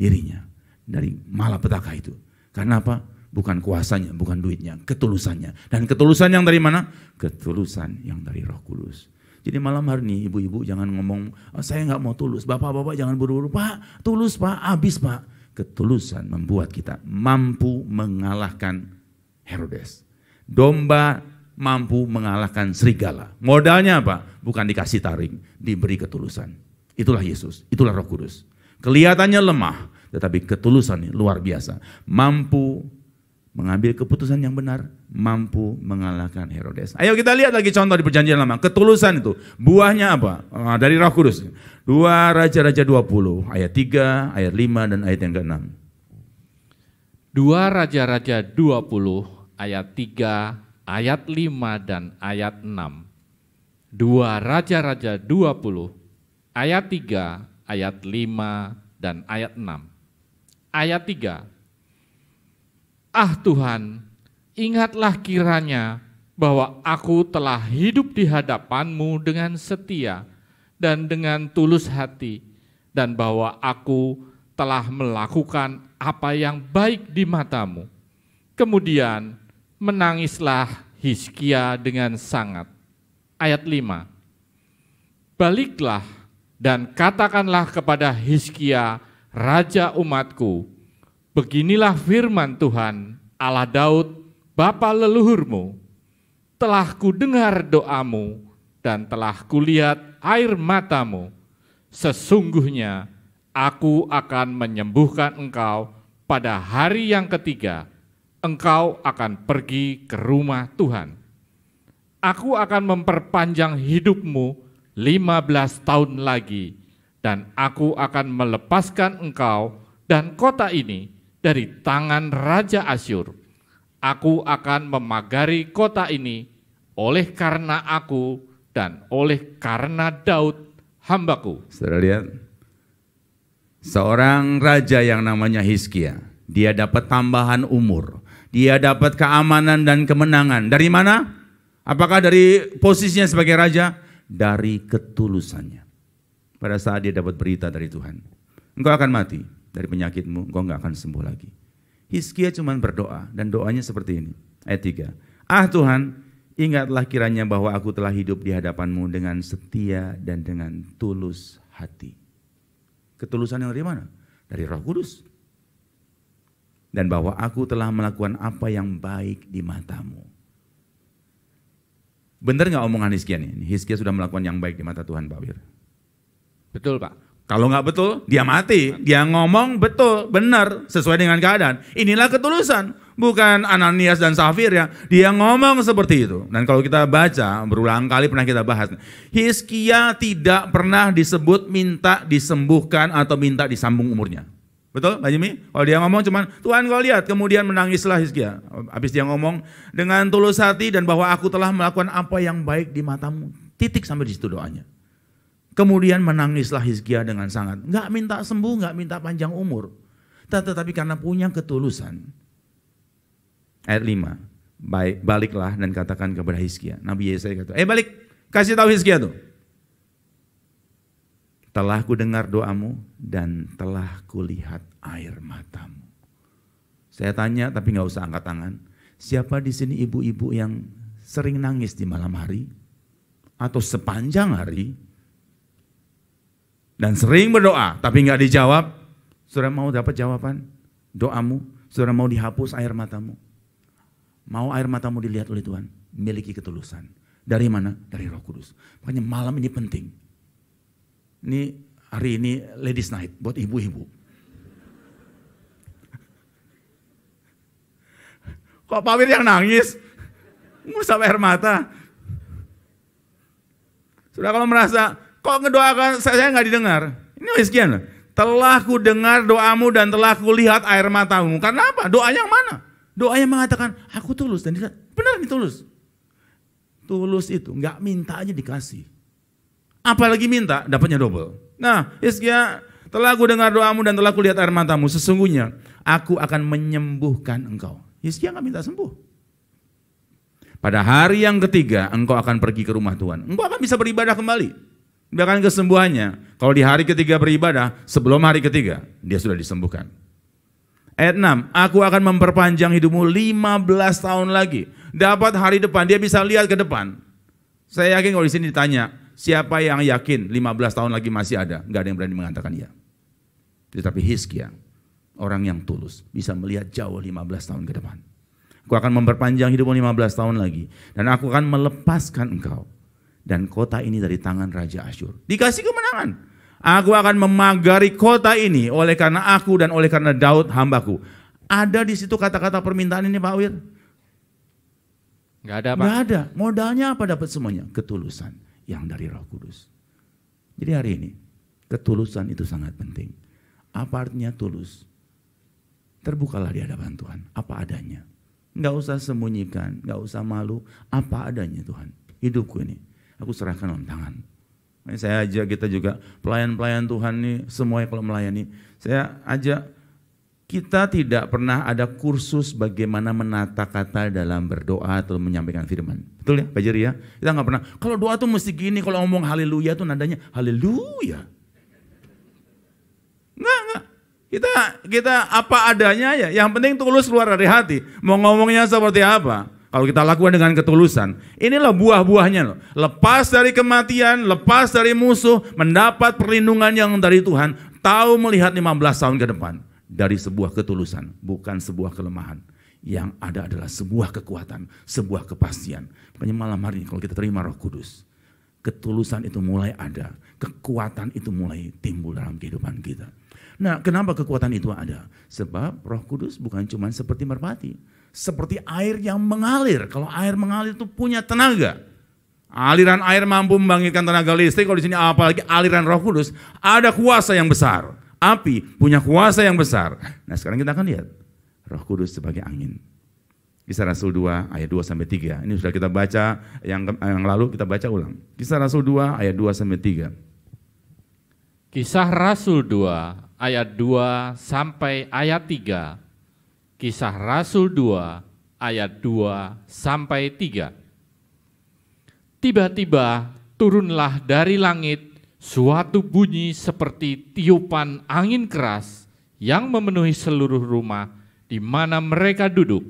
dirinya dari malapetaka itu. Karena apa? Bukan kuasanya, bukan duitnya, ketulusannya. Dan ketulusan yang dari mana? Ketulusan yang dari Roh Kudus. Jadi malam hari ini ibu-ibu jangan ngomong, saya nggak mau tulus. Bapak-bapak jangan buru-buru, Pak, tulus Pak, habis Pak. Ketulusan membuat kita mampu mengalahkan Herodes. Domba mampu mengalahkan serigala. Modalnya apa? Bukan dikasih taring, diberi ketulusan. Itulah Yesus, itulah Roh Kudus. Kelihatannya lemah, tetapi ketulusan luar biasa. Mampu mengambil keputusan yang benar, mampu mengalahkan Herodes. Ayo kita lihat lagi contoh di Perjanjian Lama. Ketulusan itu, buahnya apa? Dari Roh Kudus. 2 Raja-Raja 20, ayat 3, ayat 5, dan ayat yang ke-6. 2 Raja-Raja 20, ayat 3, ayat 5, dan ayat 6. 2 Raja-Raja 20, ayat 3, ayat 5, dan ayat 6. Ayat 3. Ah Tuhan, ingatlah kiranya bahwa aku telah hidup di hadapan-Mu dengan setia dan dengan tulus hati, dan bahwa aku telah melakukan apa yang baik di mata-Mu. Kemudian menangislah Hizkia dengan sangat. Ayat 5. Baliklah dan katakanlah kepada Hizkia, raja umatku, beginilah firman Tuhan, Allah Daud, bapa leluhurmu. Telah kudengar doamu dan telah kulihat air matamu. Sesungguhnya aku akan menyembuhkan engkau pada hari yang ketiga. Engkau akan pergi ke rumah Tuhan. Aku akan memperpanjang hidupmu 15 tahun lagi, dan aku akan melepaskan engkau dan kota ini dari tangan Raja Asyur. Aku akan memagari kota ini oleh karena aku dan oleh karena Daud hambaku. Saudara lihat, seorang raja yang namanya Hizkia, dia dapat tambahan umur. Dia dapat keamanan dan kemenangan. Dari mana? Apakah dari posisinya sebagai raja? Dari ketulusannya. Pada saat dia dapat berita dari Tuhan, engkau akan mati dari penyakitmu, engkau enggak akan sembuh lagi. Hizkia cuma berdoa, dan doanya seperti ini. Ayat 3. Ah Tuhan, ingatlah kiranya bahwa aku telah hidup di hadapanmu dengan setia dan dengan tulus hati. Ketulusan yang dari mana? Dari Roh Kudus. Dan bahwa aku telah melakukan apa yang baik di matamu. Benar nggak omongan Hizkia nih? Hizkia sudah melakukan yang baik di mata Tuhan, Pak Wir. Betul Pak. Kalau nggak betul, dia mati. Dia ngomong betul, benar, sesuai dengan keadaan. Inilah ketulusan. Bukan Ananias dan Safira. Dia ngomong seperti itu. Dan kalau kita baca, berulang kali pernah kita bahas. Hizkia tidak pernah disebut minta disembuhkan atau minta disambung umurnya. Betul Pak Jimmy? Kalau dia ngomong cuman, Tuhan kau lihat, kemudian menangislah Hizkia. Habis dia ngomong, dengan tulus hati dan bahwa aku telah melakukan apa yang baik di matamu. Titik sampai di situ doanya. Kemudian menangislah Hizkia dengan sangat. Nggak minta sembuh, nggak minta panjang umur. Tetapi karena punya ketulusan. Ayat 5. Baliklah dan katakan kepada Hizkia. Nabi Yesaya kata, balik, kasih tahu Hizkia tuh. Telah ku dengar doamu dan telah kulihat air matamu. Saya tanya tapi nggak usah angkat tangan. Siapa di sini ibu-ibu yang sering nangis di malam hari? Atau sepanjang hari? Dan sering berdoa, tapi nggak dijawab. Saudara mau dapat jawaban doamu? Saudara mau dihapus air matamu? Mau air matamu dilihat oleh Tuhan? Miliki ketulusan. Dari mana? Dari Roh Kudus. Makanya malam ini penting. Ini hari ini ladies night buat ibu-ibu. Kok Pak Wir yang nangis? Ngusap air mata. Sudah kalau merasa, kok ngedoakan saya nggak didengar? Ini Hizkia loh. Telah ku dengar doamu dan telah ku lihat air matamu. Karena apa? Doanya yang mana? Doanya mengatakan, aku tulus. Dan dia benar nih tulus. Tulus itu nggak minta aja dikasih. Apalagi minta, dapatnya double. Nah, Hizkia, telah ku dengar doamu dan telah ku lihat air matamu. Sesungguhnya aku akan menyembuhkan engkau. Hizkia nggak minta sembuh. Pada hari yang ketiga, engkau akan pergi ke rumah Tuhan. Engkau akan bisa beribadah kembali. Bahkan kesembuhannya. Kalau di hari ketiga beribadah, sebelum hari ketiga, dia sudah disembuhkan. Ayat 6, aku akan memperpanjang hidupmu 15 tahun lagi. Dapat hari depan, dia bisa lihat ke depan. Saya yakin kalau di sini ditanya, siapa yang yakin 15 tahun lagi masih ada? Enggak ada yang berani mengatakan iya. Tetapi Hizkia, orang yang tulus, bisa melihat jauh 15 tahun ke depan. Aku akan memperpanjang hidupmu 15 tahun lagi. Dan aku akan melepaskan engkau dan kota ini dari tangan Raja Asyur. Dikasih kemenangan. Aku akan memagari kota ini oleh karena aku dan oleh karena Daud hambaku. Ada di situ kata-kata permintaan ini Pak Wir? Enggak ada Pak. Enggak ada. Modalnya apa dapat semuanya? Ketulusan yang dari Roh Kudus. Jadi hari ini ketulusan itu sangat penting. Apa artinya tulus? Terbukalah di hadapan Tuhan. Apa adanya. Enggak usah sembunyikan, enggak usah malu. Apa adanya Tuhan. Hidupku ini aku serahkan dalam tangan. Saya ajak kita juga pelayan-pelayan Tuhan nih, semuanya kalau melayani. Saya ajak kita tidak pernah ada kursus bagaimana menata kata dalam berdoa atau menyampaikan firman. Betul ya Pak Jerry ya? Kita nggak pernah, kalau doa tuh mesti gini, kalau ngomong haleluya tuh nadanya haleluya. Enggak. Kita apa adanya ya, yang penting tulus keluar dari hati. Mau ngomongnya seperti apa? Kalau kita lakukan dengan ketulusan, inilah buah-buahnya loh. Lepas dari kematian, lepas dari musuh, mendapat perlindungan yang dari Tuhan, tahu melihat 15 tahun ke depan. Dari sebuah ketulusan, bukan sebuah kelemahan. Yang ada adalah sebuah kekuatan, sebuah kepastian. Makanya malam hari ini kalau kita terima Roh Kudus, ketulusan itu mulai ada, kekuatan itu mulai timbul dalam kehidupan kita. Nah, kenapa kekuatan itu ada? Sebab Roh Kudus bukan cuma seperti merpati. Seperti air yang mengalir. Kalau air mengalir itu punya tenaga. Aliran air mampu membangkitkan tenaga listrik. Kalau di sini apalagi aliran Roh Kudus, ada kuasa yang besar. Api punya kuasa yang besar. Nah, sekarang kita akan lihat Roh Kudus sebagai angin. Kisah Rasul 2 ayat 2 sampai 3. Ini sudah kita baca yang lalu, kita baca ulang. Kisah Rasul 2 ayat 2 sampai 3. Kisah Rasul 2 ayat 2 sampai ayat 3. Kisah Rasul 2 ayat 2 sampai 3. Tiba-tiba turunlah dari langit suatu bunyi seperti tiupan angin keras yang memenuhi seluruh rumah di mana mereka duduk.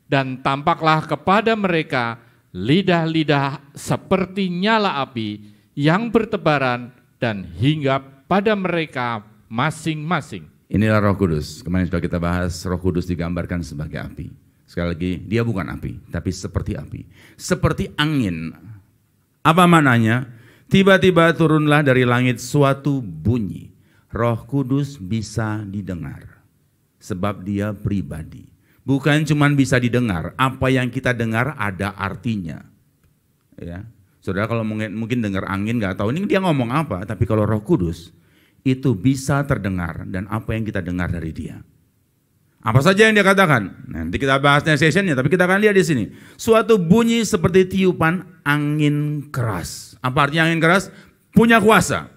Dan tampaklah kepada mereka lidah-lidah seperti nyala api yang bertebaran dan hinggap pada mereka masing-masing. Inilah Roh Kudus. Kemarin sudah kita bahas, Roh Kudus digambarkan sebagai api. Sekali lagi, dia bukan api, tapi seperti api. Seperti angin. Apa maknanya? Tiba-tiba turunlah dari langit suatu bunyi. Roh Kudus bisa didengar. Sebab dia pribadi. Bukan cuma bisa didengar, apa yang kita dengar ada artinya. Ya. Saudara kalau mungkin dengar angin nggak tahu ini dia ngomong apa, tapi kalau Roh Kudus itu bisa terdengar dan apa yang kita dengar dari dia. Apa saja yang dia katakan? Nanti kita bahas next sessionnya, tapi kita akan lihat di sini. Suatu bunyi seperti tiupan angin keras. Apa artinya angin keras? Punya kuasa.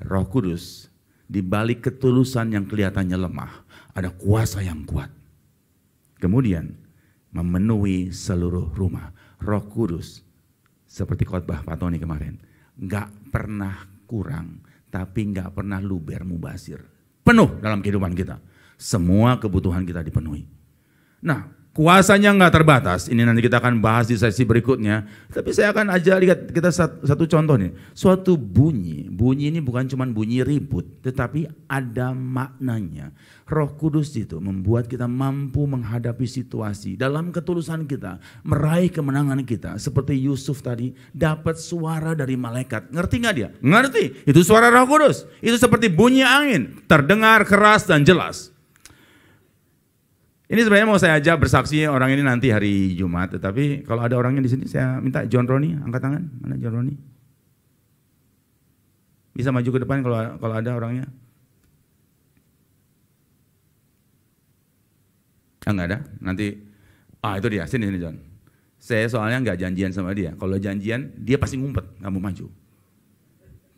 Roh Kudus di balik ketulusan yang kelihatannya lemah, ada kuasa yang kuat. Kemudian memenuhi seluruh rumah. Roh Kudus seperti khotbah Pak Tony kemarin, nggak pernah kurang, tapi nggak pernah luber mubazir. Penuh dalam kehidupan kita. Semua kebutuhan kita dipenuhi. Nah, kuasanya nggak terbatas. Ini nanti kita akan bahas di sesi berikutnya. Tapi saya akan aja lihat kita satu contoh nih. Suatu bunyi. Bunyi ini bukan cuma bunyi ribut, tetapi ada maknanya. Roh Kudus itu membuat kita mampu menghadapi situasi dalam ketulusan kita, meraih kemenangan kita. Seperti Yusuf tadi dapat suara dari malaikat. Ngerti nggak dia? Ngerti. Itu suara Roh Kudus. Itu seperti bunyi angin, terdengar keras dan jelas. Ini sebenarnya mau saya ajak bersaksi orang ini nanti hari Jumat, tetapi kalau ada orangnya di sini saya minta John Roni angkat tangan. Mana John Roni? Bisa maju ke depan kalau ada orangnya. Enggak ada? Nanti itu dia, sini John. Saya soalnya nggak janjian sama dia. Kalau janjian dia pasti ngumpet, nggak mau maju.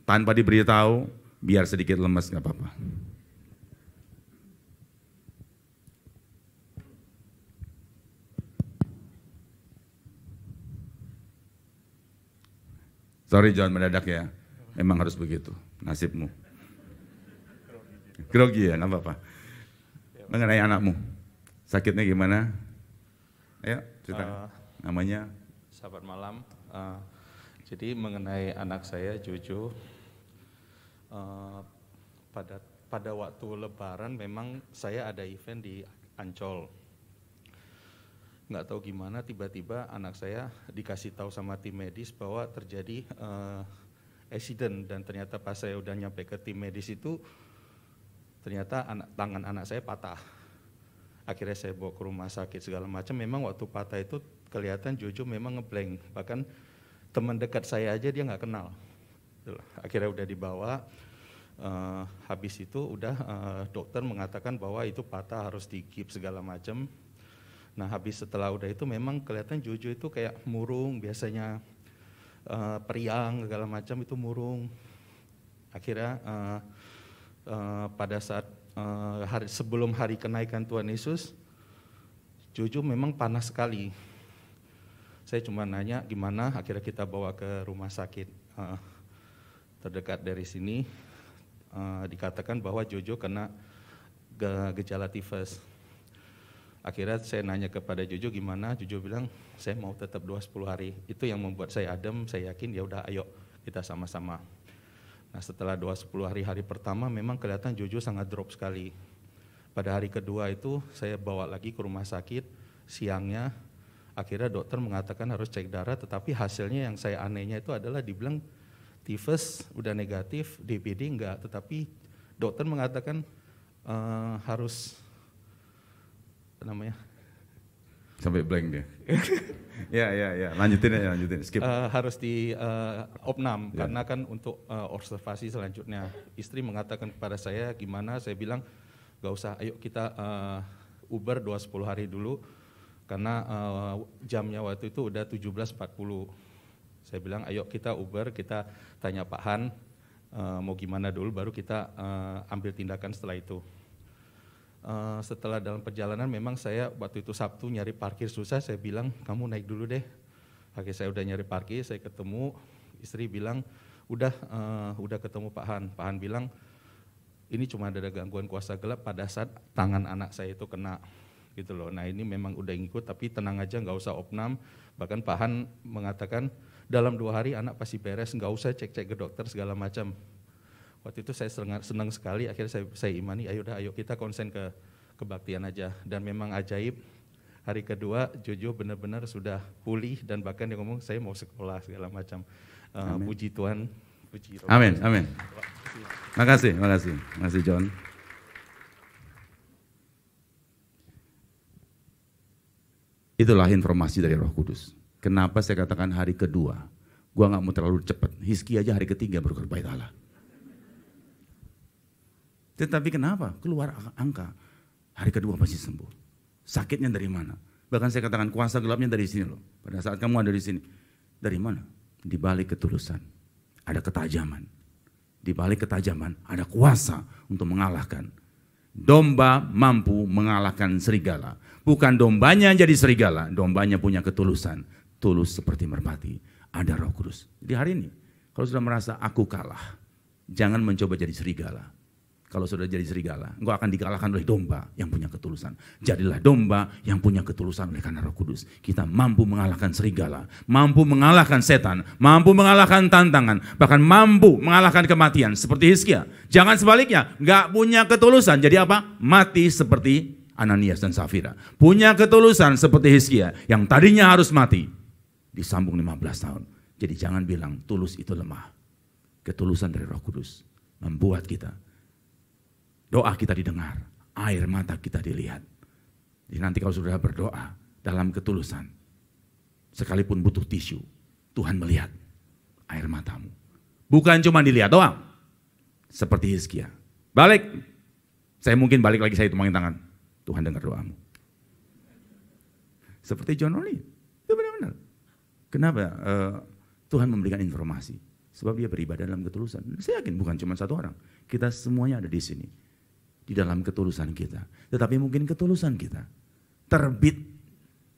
Tanpa diberitahu, biar sedikit lemes nggak apa-apa. Sorry John, mendadak ya. Memang harus begitu, nasibmu. Grogi ya, nggak apa-apa. Mengenai anakmu, sakitnya gimana? Ayo cerita. Namanya? Sahabat malam. Jadi mengenai anak saya Jojo, pada waktu Lebaran memang saya ada event di Ancol. Nggak tahu gimana tiba-tiba anak saya dikasih tahu sama tim medis bahwa terjadi accident, dan ternyata pas saya udah nyampe ke tim medis itu ternyata tangan anak saya patah. Akhirnya saya bawa ke rumah sakit segala macam. Memang waktu patah itu kelihatan Jojo memang ngeblank, bahkan teman dekat saya aja dia nggak kenal. Akhirnya udah dibawa, habis itu udah dokter mengatakan bahwa itu patah, harus di-gips segala macam. Nah habis setelah udah itu memang kelihatan Jojo itu kayak murung, biasanya periang segala macam itu murung. Akhirnya pada saat sebelum hari kenaikan Tuhan Yesus, Jojo memang panas sekali. Saya cuma nanya gimana, akhirnya kita bawa ke rumah sakit terdekat dari sini. Dikatakan bahwa Jojo kena gejala tifus. Akhirnya saya nanya kepada Jojo gimana, Jojo bilang saya mau tetap 2-10 hari. Itu yang membuat saya adem, saya yakin ya udah ayo kita sama-sama. Nah setelah 2-10 hari pertama memang kelihatan Jojo sangat drop sekali. Pada hari kedua itu saya bawa lagi ke rumah sakit, siangnya akhirnya dokter mengatakan harus cek darah, tetapi hasilnya yang saya anehnya itu adalah dibilang tifus udah negatif, DBD enggak, tetapi dokter mengatakan harus namanya sampai blank dia. ya, lanjutin, skip. Harus di opnam karena kan untuk observasi selanjutnya. Istri mengatakan kepada saya gimana, saya bilang gak usah, ayo kita Uber 2-10 hari dulu karena jamnya waktu itu udah 17.40. Saya bilang ayo kita Uber, kita tanya Pak Han mau gimana dulu, baru kita ambil tindakan setelah itu. setelah dalam perjalanan memang saya waktu itu Sabtu nyari parkir susah, saya bilang kamu naik dulu deh. Oke, saya udah nyari parkir, saya ketemu, istri bilang udah ketemu Pak Han. Pak Han bilang ini cuma ada gangguan kuasa gelap pada saat tangan anak saya itu kena gitu loh. Nah ini memang udah ngikut tapi tenang aja, nggak usah opnam. Bahkan Pak Han mengatakan dalam 2 hari anak pasti beres, nggak usah cek-cek ke dokter segala macam. Waktu itu saya senang sekali, akhirnya saya imani, ayo kita konsen ke kebaktian aja. Dan memang ajaib, hari kedua Jojo benar-benar sudah pulih dan bahkan dia ngomong saya mau sekolah segala macam. Puji Tuhan, puji Roh. Amin, amin. Makasih John. Itulah informasi dari Roh Kudus. Kenapa saya katakan hari kedua? Gua nggak mau terlalu cepat. Hizkia aja hari ketiga baru bait Allah. Tetapi kenapa? Keluar angka hari kedua pasti sembuh. Sakitnya dari mana? Bahkan saya katakan kuasa gelapnya dari sini loh. Pada saat kamu ada di sini, dari mana? Di balik ketulusan ada ketajaman. Di balik ketajaman ada kuasa untuk mengalahkan. Domba mampu mengalahkan serigala. Bukan dombanya jadi serigala, dombanya punya ketulusan. Tulus seperti merpati, ada Roh Kudus. Jadi hari ini, kalau sudah merasa aku kalah, jangan mencoba jadi serigala. Kalau sudah jadi serigala, engkau akan dikalahkan oleh domba yang punya ketulusan. Jadilah domba yang punya ketulusan oleh karena Roh Kudus. Kita mampu mengalahkan serigala, mampu mengalahkan setan, mampu mengalahkan tantangan, bahkan mampu mengalahkan kematian seperti Hizkia. Jangan sebaliknya, enggak punya ketulusan. Jadi apa? Mati seperti Ananias dan Safira. Punya ketulusan seperti Hizkia yang tadinya harus mati. Disambung 15 tahun. Jadi jangan bilang tulus itu lemah. Ketulusan dari Roh Kudus membuat kita, doa kita didengar, air mata kita dilihat. Jadi nanti kalau sudah berdoa dalam ketulusan, sekalipun butuh tisu, Tuhan melihat air matamu. Bukan cuma dilihat doang. Seperti Hizkia. Balik. Saya mungkin balik lagi, saya tumpangin tangan. Tuhan dengar doamu. Seperti John Oli. Itu benar-benar. Kenapa Tuhan memberikan informasi? Sebab dia beribadah dalam ketulusan. Saya yakin bukan cuma satu orang. Kita semuanya ada di sini. Di dalam ketulusan kita. Tetapi mungkin ketulusan kita terbit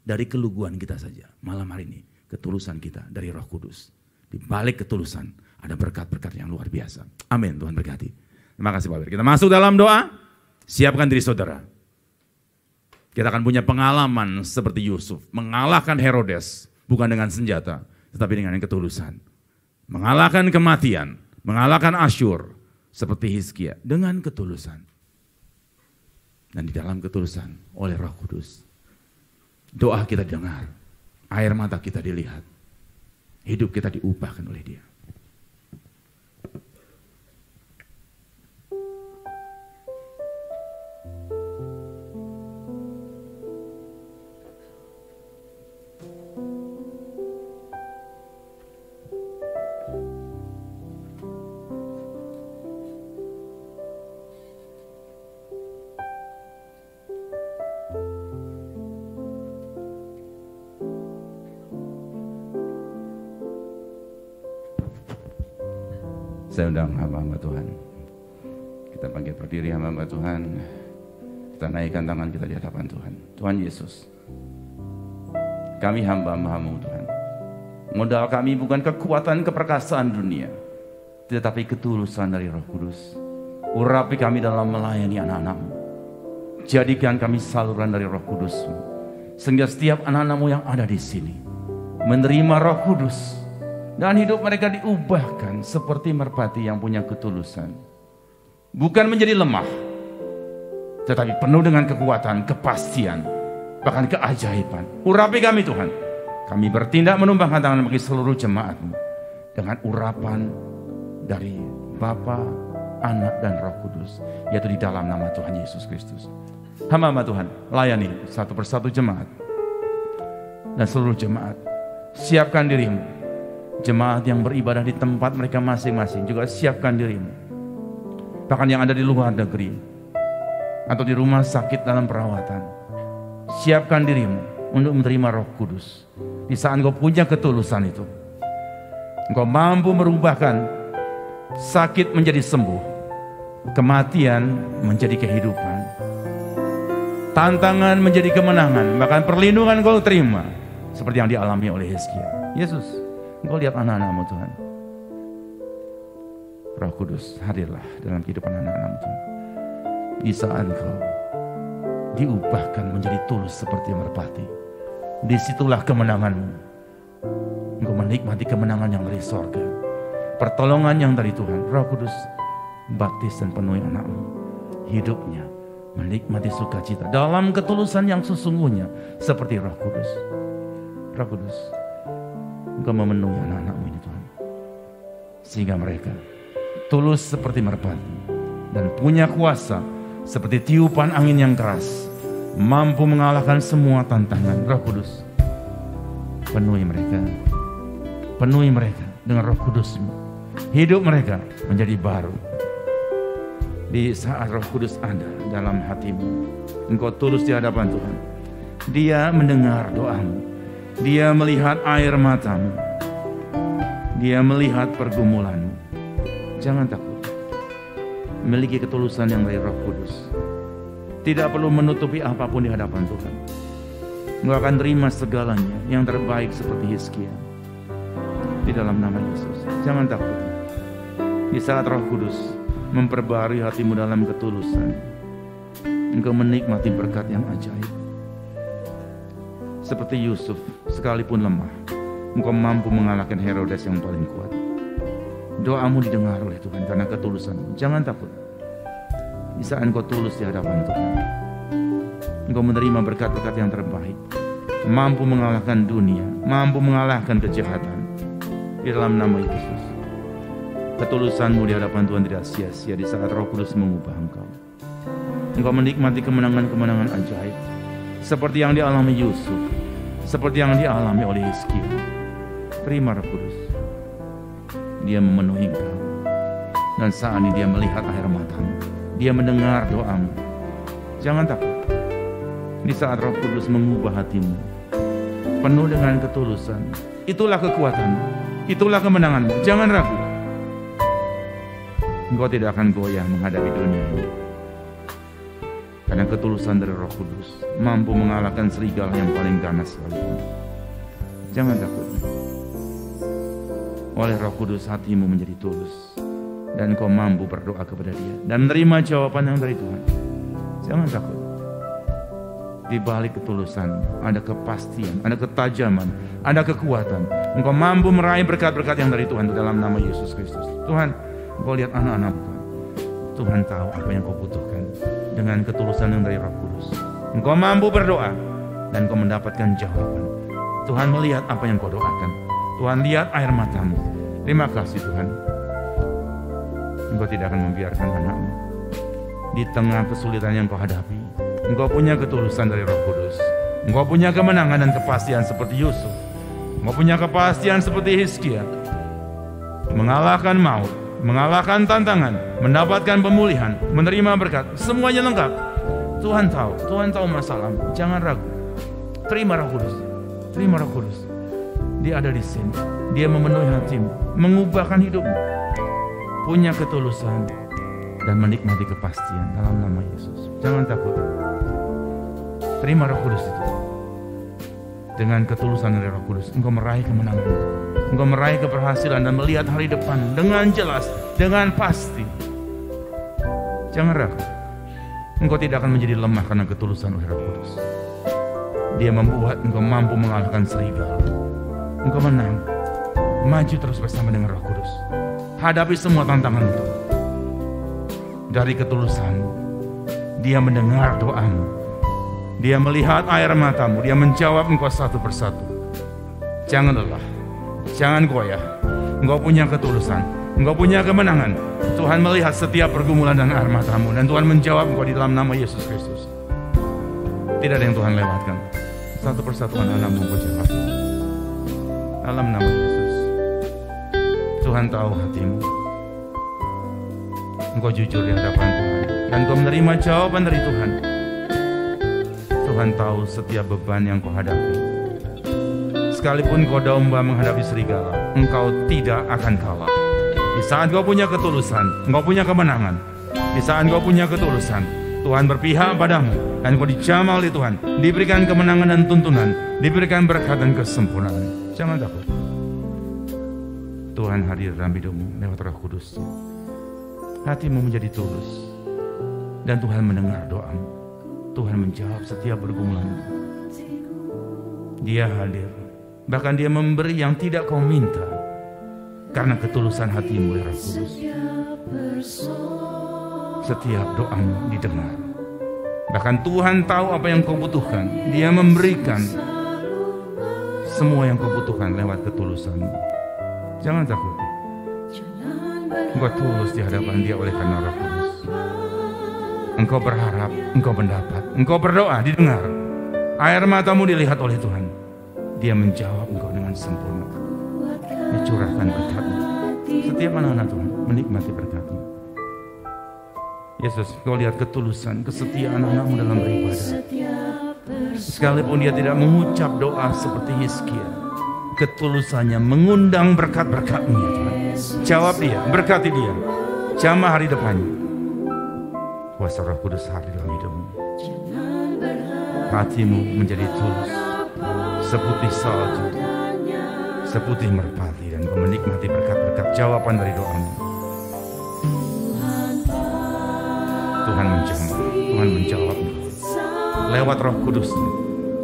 dari keluguan kita saja. Malam hari ini ketulusan kita dari Roh Kudus. Di balik ketulusan ada berkat-berkat yang luar biasa. Amin, Tuhan berkati. Terima kasih Pak. Kita masuk dalam doa. Siapkan diri saudara. Kita akan punya pengalaman seperti Yusuf. Mengalahkan Herodes. Bukan dengan senjata, tetapi dengan ketulusan. Mengalahkan kematian, mengalahkan Asyur. Seperti Hizkia, dengan ketulusan. Dan di dalam ketulusan oleh Roh Kudus. Doa kita dengar, air mata kita dilihat. Hidup kita diubahkan oleh Dia. Saya undang hamba-hamba Tuhan. Kita bangkit berdiri hamba-hamba Tuhan. Kita naikkan tangan kita di hadapan Tuhan. Tuhan Yesus, kami hamba-hamba-Mu Tuhan. Modal kami bukan kekuatan keperkasaan dunia, tetapi ketulusan dari Roh Kudus. Urapi kami dalam melayani anak-anak-Mu. Jadikan kami saluran dari Roh Kudus-Mu. Sehingga setiap anak-anak-Mu yang ada di sini menerima Roh Kudus. Dan hidup mereka diubahkan seperti merpati yang punya ketulusan. Bukan menjadi lemah, tetapi penuh dengan kekuatan, kepastian, bahkan keajaiban. Urapi kami Tuhan. Kami bertindak menumpangkan tangan bagi seluruh jemaat-Mu. Dengan urapan dari Bapa, Anak, dan Roh Kudus. Yaitu di dalam nama Tuhan Yesus Kristus. Hamba-hamba Tuhan, layani satu persatu jemaat. Dan seluruh jemaat, siapkan dirimu. Jemaat yang beribadah di tempat mereka masing-masing juga siapkan dirimu. Bahkan yang ada di luar negeri atau di rumah sakit dalam perawatan, siapkan dirimu untuk menerima Roh Kudus. Di saat engkau punya ketulusan itu, engkau mampu merubahkan sakit menjadi sembuh, kematian menjadi kehidupan, Tantangan menjadi kemenangan, bahkan perlindungan Engkau terima. Seperti yang dialami oleh Hizkia. Yesus, Engkau lihat anak-anak-Mu Tuhan. Roh Kudus, hadirlah dalam kehidupan anak-anak-Mu Tuhan. Di saat Engkau diubahkan menjadi tulus seperti merpati, disitulah kemenangan-Mu. Engkau menikmati kemenangan yang dari sorga, pertolongan yang dari Tuhan. Roh Kudus, baptis dan penuhi anak-Mu, hidupnya menikmati sukacita dalam ketulusan yang sesungguhnya seperti Roh Kudus. Roh Kudus, Engkau memenuhi anak-anak-Mu ini Tuhan, sehingga mereka tulus seperti merpati dan punya kuasa seperti tiupan angin yang keras, mampu mengalahkan semua tantangan. Roh Kudus, penuhi mereka dengan Roh Kudus-Mu. Hidup mereka menjadi baru. Di saat Roh Kudus ada dalam hatimu, engkau tulus di hadapan Tuhan. Dia mendengar doamu, Dia melihat air matamu, Dia melihat pergumulanmu. Jangan takut, memiliki ketulusan yang dari Roh Kudus. Tidak perlu menutupi apapun di hadapan Tuhan. Engkau akan terima segalanya yang terbaik seperti Hizkia. Di dalam nama Yesus, jangan takut. Di saat Roh Kudus memperbarui hatimu dalam ketulusan, engkau menikmati berkat yang ajaib. Seperti Yusuf, sekalipun lemah, engkau mampu mengalahkan Herodes yang paling kuat. Doamu didengar oleh Tuhan karena ketulusan. Jangan takut. Di saat engkau tulus di hadapan Tuhan, engkau menerima berkat-berkat yang terbaik, mampu mengalahkan dunia, mampu mengalahkan kejahatan. Di dalam nama Yesus, ketulusanmu di hadapan Tuhan tidak sia-sia di saat Roh Kudus mengubah engkau. Engkau menikmati kemenangan-kemenangan ajaib, seperti yang dialami Yusuf, seperti yang dialami oleh Hizkia. Terima Roh Kudus. Dia memenuhi engkau, dan saat ini Dia melihat air matamu, Dia mendengar doamu. Jangan takut. Di saat Roh Kudus mengubah hatimu, penuh dengan ketulusan, itulah kekuatanmu, itulah kemenanganmu. Jangan ragu. Engkau tidak akan goyah menghadapi dunia ini, karena ketulusan dari Roh Kudus mampu mengalahkan serigala yang paling ganas sekalipun. Jangan takut. Oleh Roh Kudus hatimu menjadi tulus, dan kau mampu berdoa kepada Dia dan menerima jawaban yang dari Tuhan. Jangan takut. Di balik ketulusan ada kepastian, ada ketajaman, ada kekuatan. Engkau mampu meraih berkat-berkat yang dari Tuhan dalam nama Yesus Kristus. Tuhan, Engkau lihat anak-anak Tuhan. Tuhan tahu apa yang kau butuhkan. Dengan ketulusan yang dari Roh Kudus, engkau mampu berdoa dan kau mendapatkan jawaban. Tuhan melihat apa yang kau doakan. Tuhan lihat air matamu. Terima kasih Tuhan. Engkau tidak akan membiarkan anakmu di tengah kesulitan yang kau hadapi. Engkau punya ketulusan dari Roh Kudus. Engkau punya kemenangan dan kepastian seperti Yusuf. Engkau punya kepastian seperti Hizkia, mengalahkan maut, mengalahkan tantangan, mendapatkan pemulihan, menerima berkat, semuanya lengkap. Tuhan tahu masalahmu. Jangan ragu. Terima Roh Kudus. Terima Roh Kudus. Dia ada di sini. Dia memenuhi hatimu, mengubahkan hidupmu, punya ketulusan dan menikmati kepastian dalam nama Yesus. Jangan takut. Terima Roh Kudus itu. Dengan ketulusan dari Roh Kudus, engkau meraih kemenangan, engkau meraih keberhasilan dan melihat hari depan dengan jelas, dengan pasti. Jangan ragu. Engkau tidak akan menjadi lemah karena ketulusan oleh Roh Kudus. Dia membuat engkau mampu mengalahkan serigala. Engkau menang, maju terus bersama dengan Roh Kudus. Hadapi semua tantangan itu. Dari ketulusanmu, Dia mendengar doamu. Dia melihat air matamu, Dia menjawab engkau satu persatu. Jangan lelah, jangan goyah. Engkau punya ketulusan, engkau punya kemenangan. Tuhan melihat setiap pergumulan dan air matamu, dan Tuhan menjawab engkau di dalam nama Yesus Kristus. Tidak ada yang Tuhan lewatkan. Satu persatu anak-anakmu engkau jawab dalam nama Yesus. Tuhan tahu hatimu. Engkau jujur di hadapan Tuhan, dan engkau menerima jawaban dari Tuhan. Tuhan tahu setiap beban yang kau hadapi. Sekalipun kau domba menghadapi serigala, engkau tidak akan kalah. Di saat kau punya ketulusan, engkau punya kemenangan. Di saat kau punya ketulusan, Tuhan berpihak padamu dan engkau dijamah oleh Tuhan, diberikan kemenangan dan tuntunan, diberikan berkat dan kesempurnaan. Jangan takut. Tuhan hadir dalam hidupmu lewat Roh Kudus. Hatimu menjadi tulus dan Tuhan mendengar doamu. Tuhan menjawab setiap pergumulanmu. Dia hadir, bahkan Dia memberi yang tidak kau minta karena ketulusan hatimu oleh Roh Kudus. Setiap doamu didengar. Bahkan Tuhan tahu apa yang kau butuhkan. Dia memberikan semua yang kau butuhkan lewat ketulusanmu. Jangan takut. Engkau tulus di hadapan Dia oleh karena Roh Kudus. Engkau berharap, engkau mendapat, engkau berdoa didengar. Air matamu dilihat oleh Tuhan. Dia menjawab engkau dengan sempurna. Dicurahkan berkat-Mu. Setiap anak-anak Tuhan menikmati berkat-Mu. Yesus, kau lihat ketulusan, kesetiaan anak-Mu dalam beribadah. Sekalipun dia tidak mengucap doa seperti Hizkia, ketulusannya mengundang berkat-berkat-Mu ya Tuhan. Jawab dia, berkati dia, jamah hari depannya. Kuasa Roh Kudus hadir dalam hidupmu. Hatimu menjadi tulus, seputih salju, seputih merpati, dan kau menikmati berkat-berkat jawaban dari doamu. Tuhan menjamah, Tuhan menjawab lewat Roh Kudus-Nya,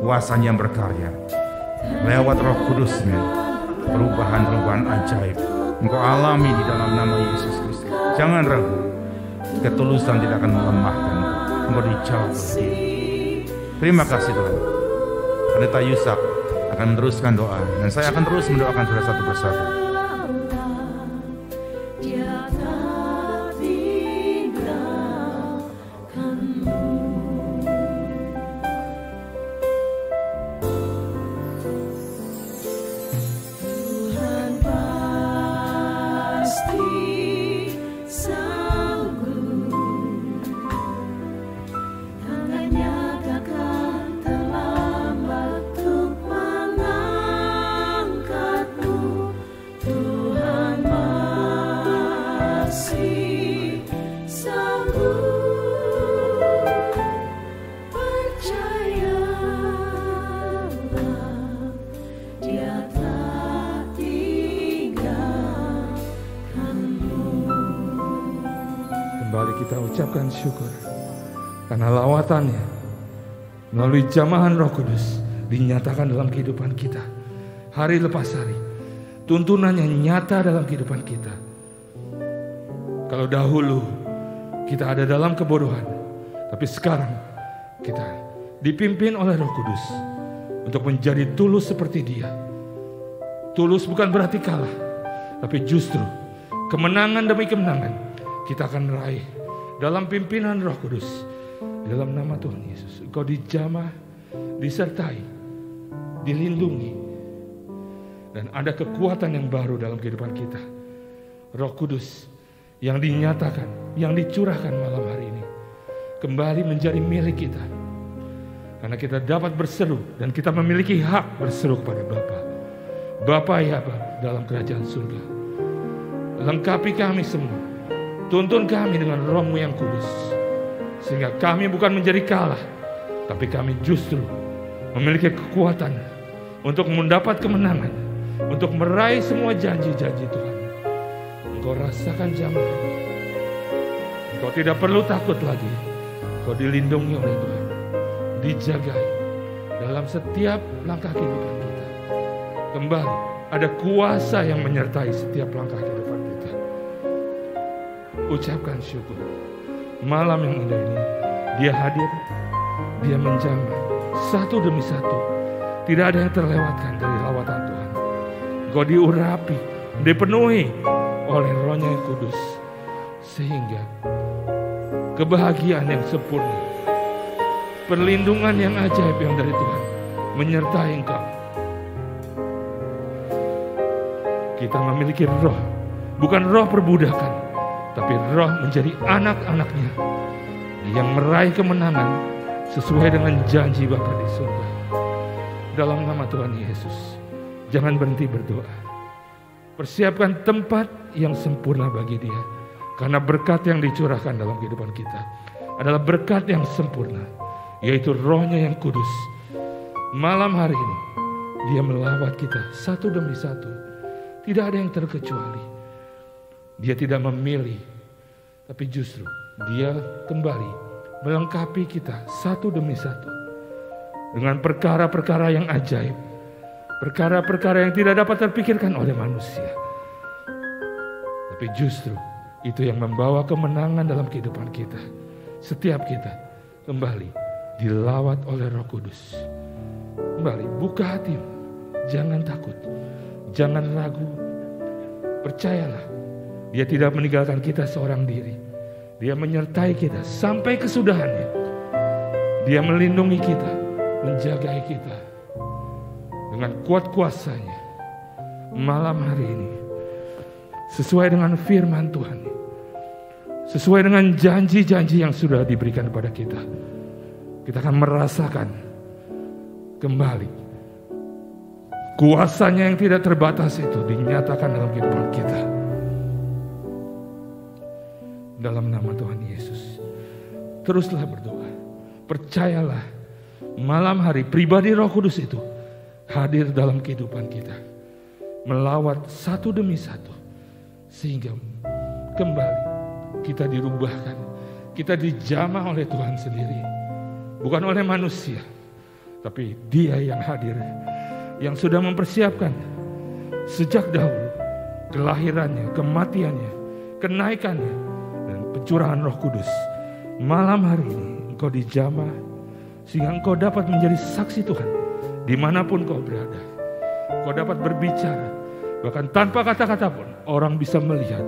kuasanya berkarya. Lewat Roh Kudus-Nya, perubahan-perubahan ajaib engkau alami di dalam nama Yesus Kristus. Jangan ragu, ketulusan tidak akan melemahkan engkau dijawab oleh Dia. Terima kasih Tuhan. Pendeta Yusak akan meneruskan doa dan saya akan terus mendoakan saudara satu persatu. Kita ucapkan syukur karena lawatannya melalui jamahan Roh Kudus dinyatakan dalam kehidupan kita hari lepas hari. Tuntunannya nyata dalam kehidupan kita. Kalau dahulu kita ada dalam kebodohan, tapi sekarang kita dipimpin oleh Roh Kudus untuk menjadi tulus seperti Dia. Tulus bukan berarti kalah, tapi justru kemenangan demi kemenangan kita akan raih dalam pimpinan Roh Kudus. Dalam nama Tuhan Yesus, Engkau dijamah, disertai, dilindungi, dan ada kekuatan yang baru dalam kehidupan kita. Roh Kudus yang dinyatakan, yang dicurahkan malam hari ini kembali menjadi milik kita. Karena kita dapat berseru dan kita memiliki hak berseru kepada Bapa. Bapa ya Bapa dalam kerajaan surga. Lengkapi kami semua. Tuntun kami dengan Roh-Mu yang kudus. Sehingga kami bukan menjadi kalah, tapi kami justru memiliki kekuatan untuk mendapat kemenangan, untuk meraih semua janji-janji Tuhan. Engkau rasakan jamahan. Engkau tidak perlu takut lagi. Engkau dilindungi oleh Tuhan, dijagai dalam setiap langkah kehidupan kita. Kembali ada kuasa yang menyertai setiap langkah kehidupan kita. Ucapkan syukur. Malam yang indah ini Dia hadir, Dia menjamah satu demi satu. Tidak ada yang terlewatkan dari lawatan Tuhan. Engkau diurapi, dipenuhi oleh Roh-Nya yang kudus, sehingga kebahagiaan yang sempurna, perlindungan yang ajaib yang dari Tuhan menyertai engkau. Kita memiliki roh, bukan roh perbudakan, tapi roh menjadi anak-anaknya yang meraih kemenangan sesuai dengan janji Bapa di surga. Dalam nama Tuhan Yesus, jangan berhenti berdoa. Persiapkan tempat yang sempurna bagi Dia, karena berkat yang dicurahkan dalam kehidupan kita adalah berkat yang sempurna, yaitu Roh-Nya yang kudus. Malam hari ini Dia melawat kita satu demi satu. Tidak ada yang terkecuali. Dia tidak memilih, tapi justru Dia kembali melengkapi kita satu demi satu dengan perkara-perkara yang ajaib, perkara-perkara yang tidak dapat terpikirkan oleh manusia. Tapi justru itu yang membawa kemenangan dalam kehidupan kita. Setiap kita kembali dilawat oleh Roh Kudus. Kembali buka hatimu, jangan takut, jangan ragu. Percayalah, Dia tidak meninggalkan kita seorang diri. Dia menyertai kita sampai kesudahannya. Dia melindungi kita, menjagai kita dengan kuat kuasa-Nya. Malam hari ini, sesuai dengan firman Tuhan, sesuai dengan janji-janji yang sudah diberikan kepada kita, kita akan merasakan kembali kuasa-Nya yang tidak terbatas itu dinyatakan dalam kehidupan kita. Dalam nama Tuhan Yesus, teruslah berdoa. Percayalah, malam hari pribadi Roh Kudus itu hadir dalam kehidupan kita, melawat satu demi satu, sehingga kembali kita dirubahkan, kita dijamah oleh Tuhan sendiri, bukan oleh manusia, tapi Dia yang hadir, yang sudah mempersiapkan sejak dahulu kelahirannya, kematiannya, kenaikannya, dan pencurahan Roh Kudus. Malam hari ini engkau dijamah sehingga engkau dapat menjadi saksi Tuhan dimanapun kau berada. Kau dapat berbicara, bahkan tanpa kata-kata pun orang bisa melihat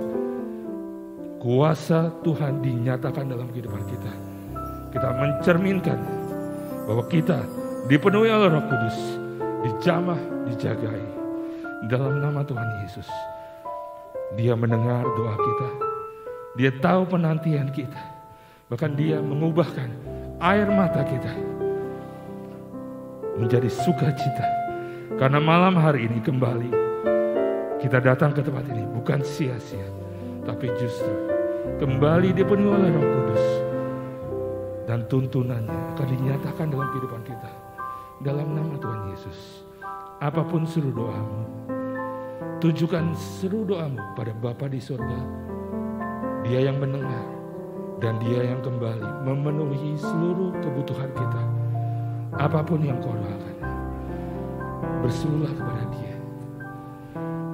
kuasa Tuhan dinyatakan dalam kehidupan kita. Kita mencerminkan bahwa kita dipenuhi oleh Roh Kudus, dijamah, dijagai dalam nama Tuhan Yesus. Dia mendengar doa kita, Dia tahu penantian kita, bahkan Dia mengubahkan air mata kita menjadi sukacita. Karena malam hari ini kembali kita datang ke tempat ini bukan sia-sia, tapi justru kembali dipenuhi oleh Roh Kudus, dan tuntunannya akan dinyatakan dalam kehidupan kita. Dalam nama Tuhan Yesus, apapun seru doamu, tunjukkan seru doamu pada Bapa di surga. Dia yang mendengar dan Dia yang kembali memenuhi seluruh kebutuhan kita. Apapun yang kau doakan, berserulah kepada Dia.